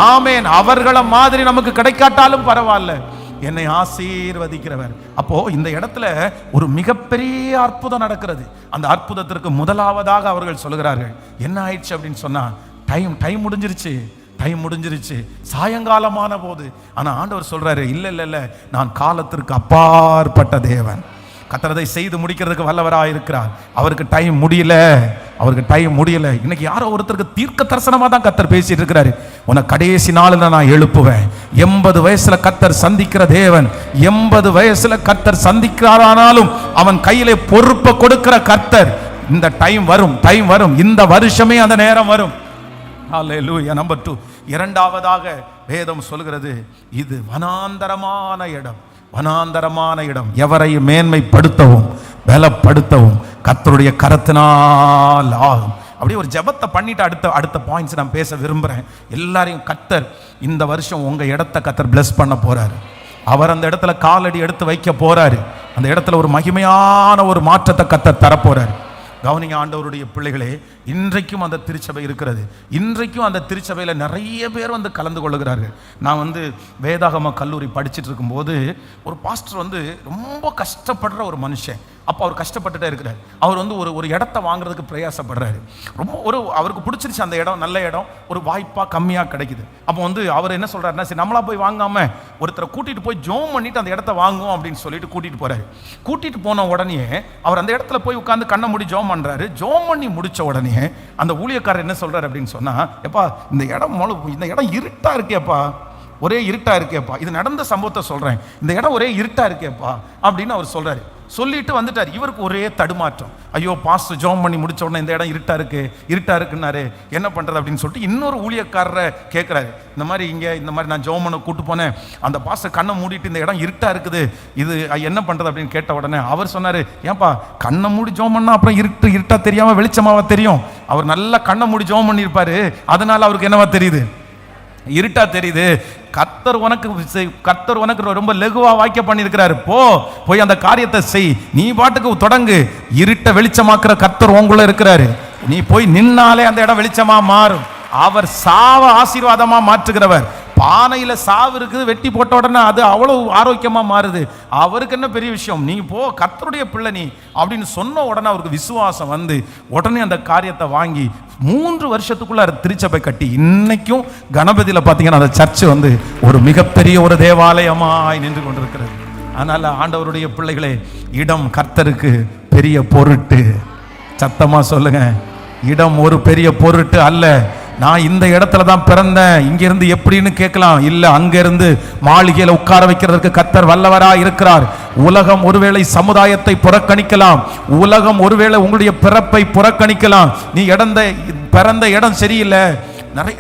Speaker 1: ஆமென். அவர்களை மாதிரி நமக்கு கிடைக்காட்டாலும் பரவாயில்ல, என்னை ஆசீர்வதிக்கிறவர். அப்போ இந்த இடத்துல ஒரு மிகப்பெரிய அற்புதம் நடக்கிறது. அந்த அற்புதத்திற்கு முதலாவதாக அவர்கள் சொல்கிறார்கள், என்ன ஆயிடுச்சு அப்படின்னு சொன்னா, டைம் முடிஞ்சிருச்சு, சாயங்காலமான போது. ஆனா ஆண்டவர் சொல்றாரு, இல்ல நான் காலத்திற்கு அப்பாற்பட்ட தேவன். கர்த்தர் செய்து முடிக்கிறதுக்கு வல்லவராக இருக்கிறார். அவருக்கு டைம் முடியல. இன்னைக்கு யாரோ ஒருத்தருக்கு தீர்க்க தரிசனமா தான் கர்த்தர் பேசிட்டு இருக்கிறாரு. உன்னை கடைசி நாளில் நான் எழுப்புவேன். 80 வயசுல கர்த்தர் சந்திக்கிற தேவன், 80 வயசுல கர்த்தர் சந்திக்கிறாரானாலும் அவன் கையிலே பொறுப்பை கொடுக்கிற கர்த்தர். இந்த டைம் வரும், இந்த வருஷமே அந்த நேரம் வரும். ஹல்லேலூயா. நம்பர் 2, இரண்டாவதாக வேதம் சொல்கிறது, இது வனாந்தரமான இடம். எவரை மேன்மைப்படுத்தவும் பலப்படுத்தவும் கர்த்தருடைய கரத்தினால் ஆகும். அப்படியே ஒரு ஜெபத்தை பண்ணிட்டு அடுத்த பாயிண்ட்ஸ் நான் பேச விரும்புகிறேன். எல்லாரையும் கர்த்தர் இந்த வருஷம் உங்க இடத்தை கர்த்தர் பிளஸ் பண்ண போறாரு. அவர் அந்த இடத்துல காலடி எடுத்து வைக்க போறாரு. அந்த இடத்துல ஒரு மகிமையான ஒரு மாற்றத்தை கர்த்தர் தரப்போறாரு. கவனிங்க ஆண்டவருடைய பிள்ளைகளே, இன்றைக்கும் அந்த திருச்சபை இருக்கிறது. இன்றைக்கும் அந்த திருச்சபையில் நிறைய பேர் வந்து கலந்து கொள்ளுகிறார்கள். நான் வேதாகம கல்லூரி படிச்சுட்டு இருக்கும்போது ஒரு பாஸ்டர் ரொம்ப கஷ்டப்படுற ஒரு மனுஷன். அப்போ அவர் கஷ்டப்பட்டுட்டே இருக்கிறார். அவர் ஒரு இடத்த வாங்குறதுக்கு பிரயாசப்படுறாரு. ரொம்ப அவருக்கு பிடிச்சிருச்சு அந்த இடம், நல்ல இடம், ஒரு வாய்ப்பாக கம்மியாக கிடைக்குது. அப்போ அவர் என்ன சொல்றாருன்னா, சரி நம்மளா போய் வாங்காம ஒருத்தரை கூட்டிட்டு போய் ஜோம் பண்ணிட்டு அந்த இடத்த வாங்குவோம் அப்படின்னு சொல்லிட்டு கூட்டிட்டு போறாரு. கூட்டிட்டு போன உடனே அவர் அந்த இடத்துல போய் உட்காந்து கண்ணை மூடி ஜோம் ஜோம் பண்றாரு. ஜோம் பண்ணி முடிச்ச உடனே அந்த ஊழியக்காரர் என்ன சொல்றாரு அப்படின்னு சொன்னா, எப்பா இந்த இடம் இருட்டா இருக்கேப்பா, ஒரே இருட்டா இருக்கேப்பா, இது நடந்த சம்பவத்தை சொல்றேன், இந்த இடம் ஒரே இருட்டா இருக்கேப்பா அப்படின்னு அவர் சொல்றாரு. சொல்லிட்டு வந்துட்டார். இவருக்கு ஒரே தடுமாற்றம். ஐயோ பாஸ்டர் ஜோம் பண்ணி முடிச்ச உடனே இந்த இடம் இருட்டா இருக்குன்னாரு, என்ன பண்றது அப்படின்னு சொல்லிட்டு இன்னொரு ஊழியக்காரரை கேட்கிறாரு. இந்த மாதிரி நான் ஜோம் பண்ண கூட்டு போனேன், அந்த பாஸ்டர் கண்ணை மூடிட்டு இந்த இடம் இருட்டா இருக்குது, இது என்ன பண்றது அப்படின்னு கேட்ட உடனே அவர் சொன்னாரு, ஏன்பா கண்ணை மூடி ஜோம் பண்ணா அப்புறம் இருட்டா தெரியாம வெளிச்சமாவா தெரியும்? அவர் நல்லா கண்ணை மூடி ஜோம் பண்ணியிருப்பாரு, அதனால அவருக்கு என்னவா தெரியுது? இருட்டா தெரியுது. கர்த்தர் உனக்கு ரொம்ப லகுவா வாக்கிய பண்ணியிருக்கிறாரு. போய் அந்த காரியத்தை செய், நீ பாட்டுக்கு தொடங்கு. இருட்ட வெளிச்சமாக்குற கர்த்தர் உங்களுக்குள்ள இருக்கிறாரு. நீ போய் நின்னாலே அந்த இடம் வெளிச்சமா மாறும். அவர் சாவ ஆசீர்வாதமா மாற்றுகிறவர். பானையில சாவு இருக்குது, வெட்டி போட்ட உடனே அது அவ்வளவு ஆரோக்கியமா மாறுது. அவருக்கு என்ன பெரிய விஷயம்? நீ போ, கர்த்தருடைய பிள்ளை நீ அப்படின்னு சொன்ன உடனே அவருக்கு விசுவாசம் வந்து உடனே அந்த காரியத்தை வாங்கி 3 வருஷத்துக்குள்ள திருச்சபை கட்டி இன்னைக்கும் கணபதியில பாத்தீங்கன்னா அந்த சர்ச் வந்து ஒரு மிகப்பெரிய ஒரு தேவாலயமாய் நின்று கொண்டிருக்கிறது. அதனால ஆண்டவருடைய பிள்ளைகளே, இடம் கர்த்தருக்கு பெரிய பொருட்டு. சத்தமா சொல்லுங்க, இடம் ஒரு பெரிய பொருட்டு அல்ல. நான் இந்த இடத்துல தான் பிறந்தேன், இங்கிருந்து எப்படின்னு கேட்கலாம். இல்ல, அங்கிருந்து மாளிகையில உட்கார வைக்கிறதுக்கு கர்த்தர் வல்லவரா இருக்கிறார். உலகம் ஒருவேளை சமுதாயத்தை புறக்கணிக்கலாம், உலகம் ஒருவேளை உங்களுடைய பிறப்பை புறக்கணிக்கலாம். நீ பிறந்த இடம் சரியில்லை.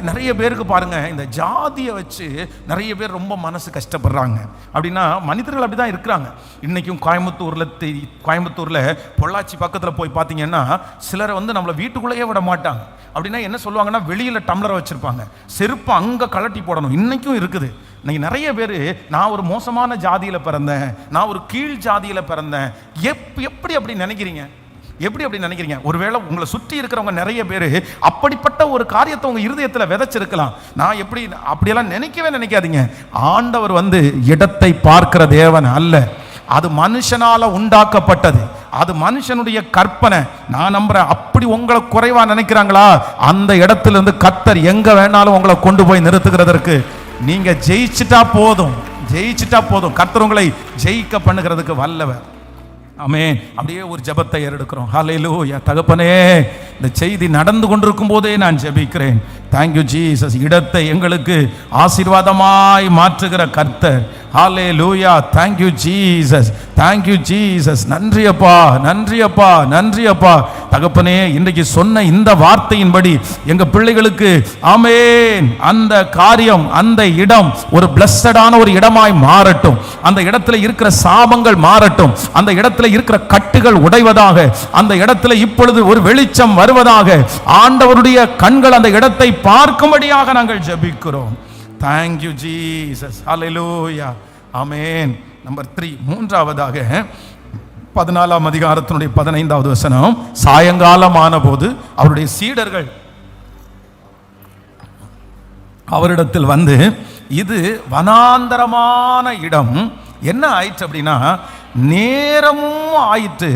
Speaker 1: நிறைய பேருக்கு பாருங்க, இந்த ஜாதியை வச்சு நிறைய பேர் ரொம்ப மனசு கஷ்டப்படுறாங்க. அப்படின்னா மனிதர்கள் அப்படிதான் இருக்கிறாங்க. இன்னைக்கும் கோயம்புத்தூர்ல பொள்ளாச்சி பக்கத்துல போய் பார்த்தீங்கன்னா சிலரை வந்து நம்மளை வீட்டுக்குள்ளேயே விட மாட்டாங்க. அப்படின்னா என்ன சொல்லுவாங்கன்னா, வெளியில டம்ளரை வச்சிருப்பாங்க, செருப்பு அங்க கலட்டி போடணும். இன்னைக்கும் இருக்குது. இன்னைக்கு நிறைய பேர் நான் ஒரு மோசமான ஜாதியில பிறந்தேன், நான் ஒரு கீழ் ஜாதியில பிறந்தேன். எப்படி அப்படி நினைக்கிறீங்க? எப்படி அப்படி நினைக்கிறீங்க? ஒருவேளை உங்களை சுற்றி இருக்கிறவங்க நிறைய பேர் அப்படிப்பட்ட ஒரு காரியத்தை உங்க இருதயத்தில் விதைச்சிருக்கலாம். நான் அப்படியெல்லாம் நினைக்காதீங்க. ஆண்டவர் வந்து இடத்தை பார்க்கிற தேவன் அல்ல, அது மனுஷனால உண்டாக்கப்பட்டது, அது மனுஷனுடைய கற்பனை. நான் நம்புறேன். அப்படி உங்களை குறைவா நினைக்கிறாங்களா, அந்த இடத்துல இருந்து கர்த்தர் எங்க வேணாலும் உங்களை கொண்டு போய் நிறுத்துகிறதற்கு நீங்க ஜெயிச்சிட்டா போதும். கர்த்தர் உங்களை ஜெயிக்க பண்ணுகிறதுக்கு வல்லவர். ஆமென். அப்படியே ஒரு ஜெபத்தை ஏறெடுக்கிறோம். ஹல்லேலூயா. தகப்பனே, இந்த செய்தி நடந்து கொண்டிருக்கும் போதே நான் ஜெபிக்கிறேன். Thank you Jesus. இடத்தை எங்களுக்கு ஆசீர்வாதமாய் மாற்றுகிற கர்த்தர். ஹல்லேலூயா. Thank you Jesus. நன்றி அப்பா. தகப்பனே, இன்றைக்கு சொன்ன இந்த வார்த்தையின்படி எங்க பிள்ளைகளுக்கு ஆமென், அந்த காரியம், அந்த இடம் ஒரு பிளஸ்டடான ஒரு இடமாய் மாறட்டும். அந்த இடத்துல இருக்கிற சாபங்கள் மாறட்டும். அந்த இடத்துல இருக்கிற கட்டுகள் உடைவதாக. அந்த இடத்துல இப்பொழுது ஒரு வெளிச்சம் வருவதாக. ஆண்டவருடைய கண்கள் அந்த இடத்தை பார்க்கும்படியாக நாங்கள் ஜெபிக்கிறோம். Thank you Jesus. Hallelujah. Amen. Number 3, மூன்றாவதாக 14ஆம் அதிகாரத்தினுடைய 15வது வசனம். சாயங்காலம் ஆன போது அவருடைய சீடர்கள் அவரிடத்தில் வந்து, இது வனாந்தரமான இடம், என்ன ஆயிற்று அப்படின்னா, நேரமும் ஆயிற்று,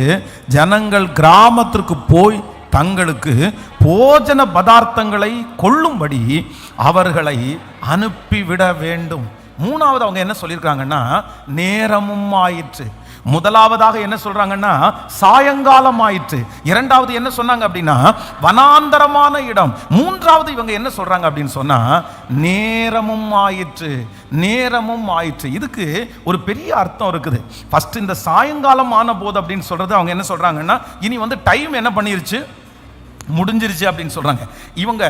Speaker 1: ஜனங்கள் கிராமத்திற்கு போய் தங்களுக்கு போஜன பதார்த்தங்களை கொள்ளும்படி அவர்களை அனுப்பிவிட வேண்டும். மூணாவது அவங்க என்ன சொல்லியிருக்காங்கன்னா, நேரமும் ஆயிற்று. முதலாவதாக என்ன சொல்றாங்கன்னா, சாயங்காலம் ஆயிற்று. இரண்டாவது என்ன சொன்னாங்க அப்படின்னா, வனாந்தரமான இடம். மூன்றாவது இவங்க என்ன சொல்றாங்க அப்படின்னு சொன்னா, நேரமும் ஆயிற்று. இதுக்கு ஒரு பெரிய அர்த்தம் இருக்குது. ஃபர்ஸ்ட் இந்த சாயங்காலம் ஆன போது அப்படின்னு சொல்றது அவங்க என்ன சொல்றாங்கன்னா, இனி வந்து டைம் என்ன பண்ணிருச்சு, முடிஞ்சிருச்சு அப்படின்னு சொல்றாங்க. இவங்க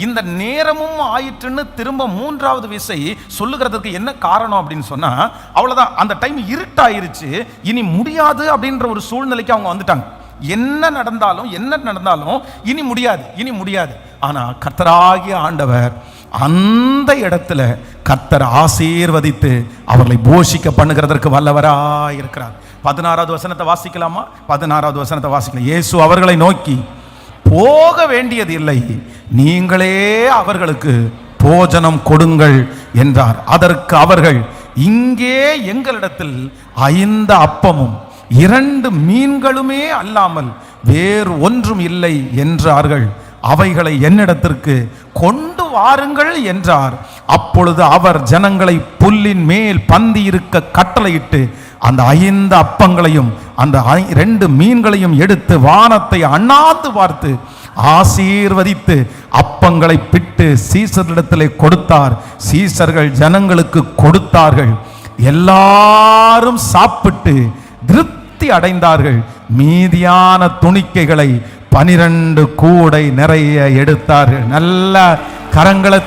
Speaker 1: இந்த நேரமும் ஆயிற்றுன்னு திரும்ப மூன்றாவது விசை சொல்லுகிறதுக்கு என்ன காரணம் அப்படின்னு சொன்னா, அவ்வளவுதான், அந்த டைம் இருட்டாயிருச்சு, இனி முடியாது அப்படின்ற ஒரு சூழ்நிலைக்கு அவங்க வந்துட்டாங்க. என்ன நடந்தாலும் இனி முடியாது. ஆனா கர்த்தராகிய ஆண்டவர் அந்த இடத்துல கர்த்தர் ஆசீர்வதித்து அவர்களை போஷிக்க பண்ணுகிறதற்கு வல்லவராய் இருக்கிறார். 16வது வசனத்தை வாசிக்கலாமா? 16வது வசனத்தை வாசிக்கலாம். இயேசு அவர்களை நோக்கி, போக வேண்டியது இல்லை, நீங்களே அவர்களுக்கு போஜனம் கொடுங்கள் என்றார். அதற்கு அவர்கள், இங்கே எங்களிடத்தில் 5 அப்பமும் 2 மீன்களுமே அல்லாமல் வேறு ஒன்றும் இல்லை என்றார்கள். அவைகளை என்னிடத்திற்கு கொண்டு வாருங்கள் என்றார். அப்பொழுது அவர் ஜனங்களை புல்லின் மேல் பந்தி இருக்க கட்டளையிட்டு அந்த 5 அப்பங்களையும் அந்த 2 மீன்களையும் எடுத்து வானத்தை அண்ணாந்து பார்த்து ஆசீர்வதித்து அப்பங்களை பிட்டு சீசர்களிடத்திலே கொடுத்தார். சீசர்கள் ஜனங்களுக்கு கொடுத்தார்கள். எல்லாரும் சாப்பிட்டு திருப்தி அடைந்தார்கள். மீதியான துணிக்கைகளை 12 கூடை நிறைய எடுத்தார்கள். நல்ல கரங்களை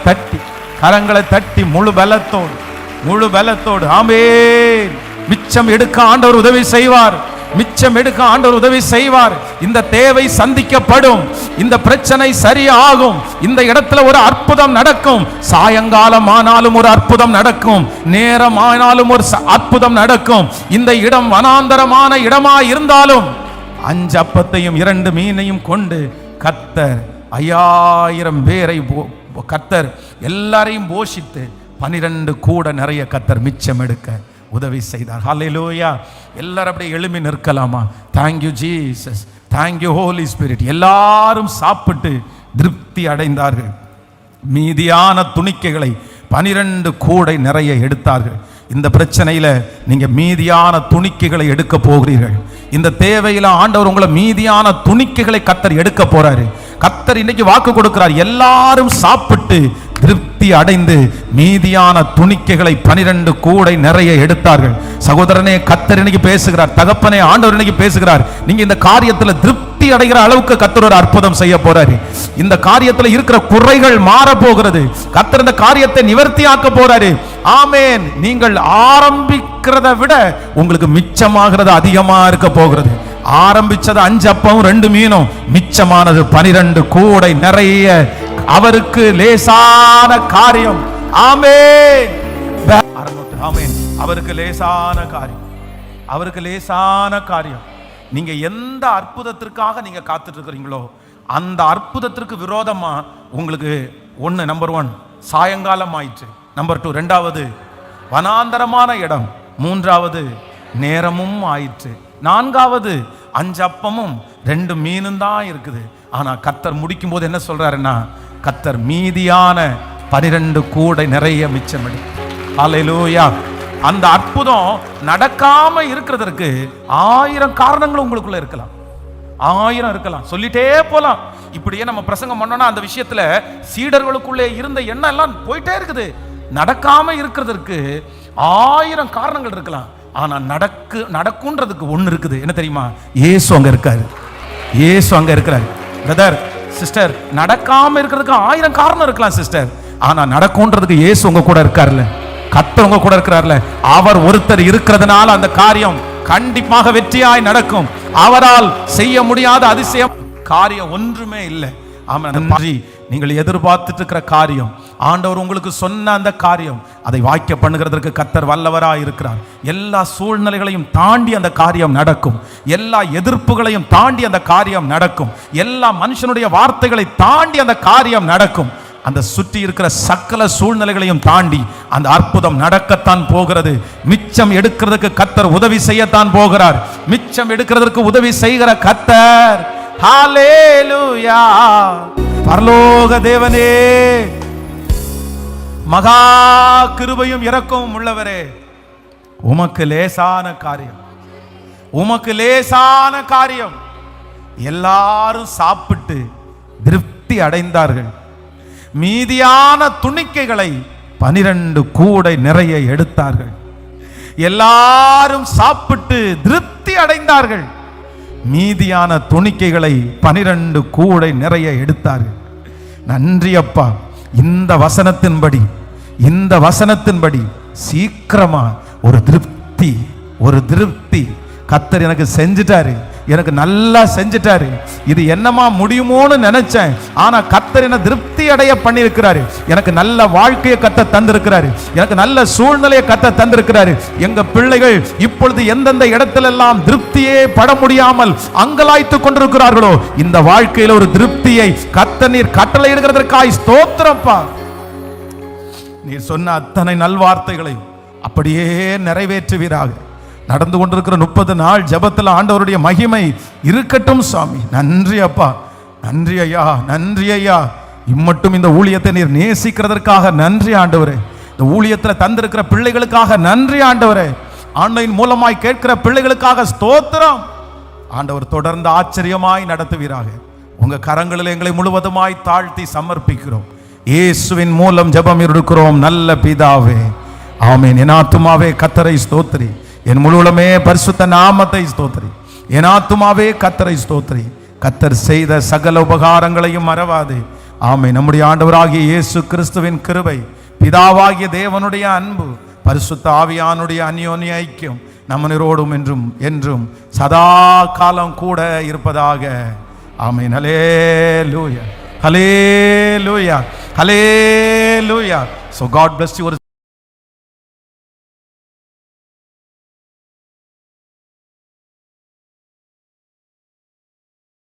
Speaker 1: தட்டி முழு பலத்தோடு ஆமென். மிச்சம் எடுக்க ஆண்டவர் உதவி செய்வார். இந்த தேவை சந்திக்கப்படும். இந்த பிரச்சனை சரியாகும். இந்த இடத்துல ஒரு அற்புதம் நடக்கும். சாயங்காலம் ஆனாலும் ஒரு அற்புதம் நடக்கும். நேரம் ஆனாலும் ஒரு அற்புதம் நடக்கும். இந்த இடம் வனாந்தரமான இடமா இருந்தாலும் 5 அப்பத்தையும் 2 மீனையும் கொண்டு கர்த்தர் 5000 பேரை கர்த்தர் எல்லாரையும் போஷித்து 12 கூட நிறைய கர்த்தர் மிச்சம் எடுக்க உதவி செய்தார். ஹல்லேலூயா. எல்லாரும் அப்படியே எழும்பி நிற்கலாமா? Thank you Jesus, thank you holy spirit. எல்லாரும் சாப்பிட்டு திருப்தி அடைந்தார்கள். மீதியான துணிக்கைகளை 12 கூடை நிறைய எடுத்தார்கள். இந்த பிரச்சனையில நீங்க மீதியான துணிக்கைகளை எடுக்க போகிறீர்கள். இந்த தேவையில ஆண்டவர் உங்களை மீதியான துணிக்கைகளை கர்த்தர் எடுக்க போறாரு. கர்த்தர் இன்னைக்கு வாக்கு கொடுக்கிறார். எல்லாரும் சாப்பிட்டு திருப்தி அடைந்து மீதியான துணிக்கைகளை 12 கூடை நிறைய எடுத்தார்கள். சகோதரனே, கர்த்தர் இன்னைக்கு பேசுகிறார். தகப்பனே, ஆண்டவர் இன்னைக்கு பேசுகிறார். நீங்க இந்த காரியத்துல திருப்தி அடைகிற அளவுக்கு கர்த்தர் ஒரு அற்புதம் செய்ய போறாரு. இந்த காரியத்துல இருக்கிற குறைகள் மாற போகிறது. கர்த்தர் இந்த காரியத்தை நிவர்த்தி ஆக்க போறாரு. ஆமென். நீங்கள் ஆரம்பிக்கிறத விட உங்களுக்கு மிச்சமாகிறது அதிகமா இருக்க போகிறது. ஆரம்பிச்சது 5 அப்பமும் 2 மீனும், மிச்சமானது 12 கூடை நிறைய. அவருக்கு லேசான காரியம். ஆமென். ஆமென். அவருக்கு லேசான காரியம். நீங்க எந்த அற்புதத்திற்காக நீங்க காத்துட்டு இருக்கிறீங்களோ அந்த அற்புதத்திற்கு விரோதமா உங்களுக்கு நம்பர் 1 சாயங்காலம் ஆயிற்று. நம்பர் 2 2வது வனாந்தரமான இடம். 3வது நேரமும் ஆயிற்று. 4வது 5 அப்பமும் 2 மீனும் தான் இருக்குது. ஆனா கர்த்தர் முடிக்கும் போது என்ன சொல்றாருன்னா, கர்த்தர் மீதியான 12 கூடை நிறைய மிச்சம் எடுக்கும். ஹல்லேலூயா. அந்த அற்புதம் நடக்காம இருக்கிறதற்கு 1000 காரணங்கள் உங்களுக்குள்ள இருக்கலாம். 1000 இருக்கலாம். சொல்லிட்டே போலாம். இப்படியே நம்ம பிரசங்கம் பண்ணோம்னா அந்த விஷயத்துல சீடர்களுக்குள்ளே இருந்த எண்ணம் எல்லாம் போயிட்டே இருக்குது. நடக்காம இருக்கிறதற்கு 1000 காரணங்கள் இருக்கலாம். ஆனா நடக்கும்ன்றதுக்கு ஒண்ணு இருக்குது. என்ன தெரியுமா? இயேசு அங்க இருக்கிறாரு. பிரதர், சிஸ்டர், நடக்காம இருக்கிறதுக்கு 1000 காரணம் இருக்கலாம் சிஸ்டர். ஆனா நடக்கும்ன்றதுக்கு இயேசு உங்க கூட இருக்காருல்ல, கர்த்தர் உங்க கூட இருக்கிறார்ல. அவர் ஒருத்தர் இருக்கிறதுனால அந்த காரியம் கண்டிப்பாக வெற்றியாய் நடக்கும். அவரால் செய்ய முடியாத அதிசயம் காரியம் ஒன்றுமே இல்லை. ஆமாம். நீங்கள் எதிர்பார்த்துட்டு இருக்கிற காரியம், ஆண்டவர் உங்களுக்கு சொன்ன அந்த காரியம், அதை வாய்க்க பண்ணுகிறதற்கு கர்த்தர் வல்லவராய் இருக்கிறார். எல்லா சூழ்நிலைகளையும் தாண்டி அந்த காரியம் நடக்கும். எல்லா எதிர்ப்புகளையும் தாண்டி அந்த காரியம் நடக்கும். எல்லா மனுஷனுடைய வார்த்தைகளை தாண்டி அந்த காரியம் நடக்கும். அந்த சுற்றி இருக்கிற சகல சூழ்நிலைகளையும் தாண்டி அந்த அற்புதம் நடக்கத்தான் போகிறது. மிச்சம் எடுக்கிறதுக்கு கர்த்தர் உதவி செய்யத்தான் போகிறார். மிச்சம் எடுக்கிறதுக்கு உதவி செய்கிற கர்த்தர். ஹல்லேலூயா. பரலோக தேவனே, மகா கிருபையும் இரக்கமும் உள்ளவரே, உமக்கு லேசான காரியம். எல்லாரும் சாப்பிட்டு திருப்தி அடைந்தார்கள். மீதியான துணிக்கைகளை 12 கூடை நிறைய எடுத்தார்கள். எல்லாரும் சாப்பிட்டு திருப்தி அடைந்தார்கள். மீதியான துணிக்கைகளை 12 கூடை நிறைய எடுத்தார்கள். நன்றி அப்பா. இந்த வசனத்தின்படி சீக்கிரமா ஒரு திருப்தி கர்த்தர் எனக்கு செஞ்சிட்டாரு. எனக்கு நல்லா செஞ்சிட்டாரு. இது என்னமா முடியுமோன்னு நினைச்சேன். ஆனா கர்த்தர் என்ன திருப்தி அடைய பண்ணியிருக்கிறாரு. எனக்கு நல்ல வாழ்க்கையை கர்த்தர் தந்திருக்கிறாரு. எனக்கு நல்ல சூழ்நிலையை கர்த்தர் தந்திருக்கிறாரு. எங்க பிள்ளைகள் இப்பொழுது எந்தெந்த இடத்துல எல்லாம் திருப்தியே பட முடியாமல் அங்கலாய்த்து கொண்டிருக்கிறார்களோ, இந்த வாழ்க்கையில ஒரு திருப்தியை கர்த்தர் நீர் கட்டளை இடுகிறதற்காய் ஸ்தோத்திரப்பா. நீர் சொன்ன அத்தனை நல்வார்த்தைகளை அப்படியே நிறைவேற்றுவீராக. நடந்து கொண்டிருக்கிற 30 நாள் ஜெபத்தில் ஆண்டவருடைய மகிமை இருக்கட்டும் சுவாமி. நன்றி அப்பா. நன்றி ஐயா. இம்மட்டும் இந்த ஊழியத்தை நீர் நேசிக்கிறதற்காக நன்றி ஆண்டவரே. இந்த ஊழியத்தில் தந்திருக்கிற பிள்ளைகளுக்காக நன்றி ஆண்டவரே. ஆன்லைன் மூலமாய் கேட்கிற பிள்ளைகளுக்காக ஸ்தோத்திரம். ஆண்டவர் தொடர்ந்து ஆச்சரியமாய் நடத்துவீராக. உங்க கரங்களில் எங்களை முழுவதுமாய் தாழ்த்தி சமர்ப்பிக்கிறோம். இயேசுவின் மூலம் ஜெபம் எடுக்கிறோம் நல்ல பிதாவே, ஆமென். என் ஆத்துமாவே கர்த்தரை ஸ்தோத்திரி, என் முழுவதுமே பரிசுத்த நாமத்தை ஸ்தோத்திரி. என் ஆத்துமாவே கர்த்தரை ஸ்தோத்திரி, கர்த்தர் செய்த சகல உபகாரங்களையும் மறவாதே. ஆமென். நம்முடைய ஆண்டவராகிய இயேசு கிறிஸ்துவின் கிருபை, பிதாவாகிய தேவனுடைய அன்பு, பரிசுத்த ஆவியானுடைய அந்யோன்ய ஐக்கியம் நம்மனோடும் என்றும் என்றும் சதா காலம் கூட இருப்பதாக. ஆமென். ஹல்லேலூயா, ஹல்லேலூயா, ஹல்லேலூயா. So God bless you.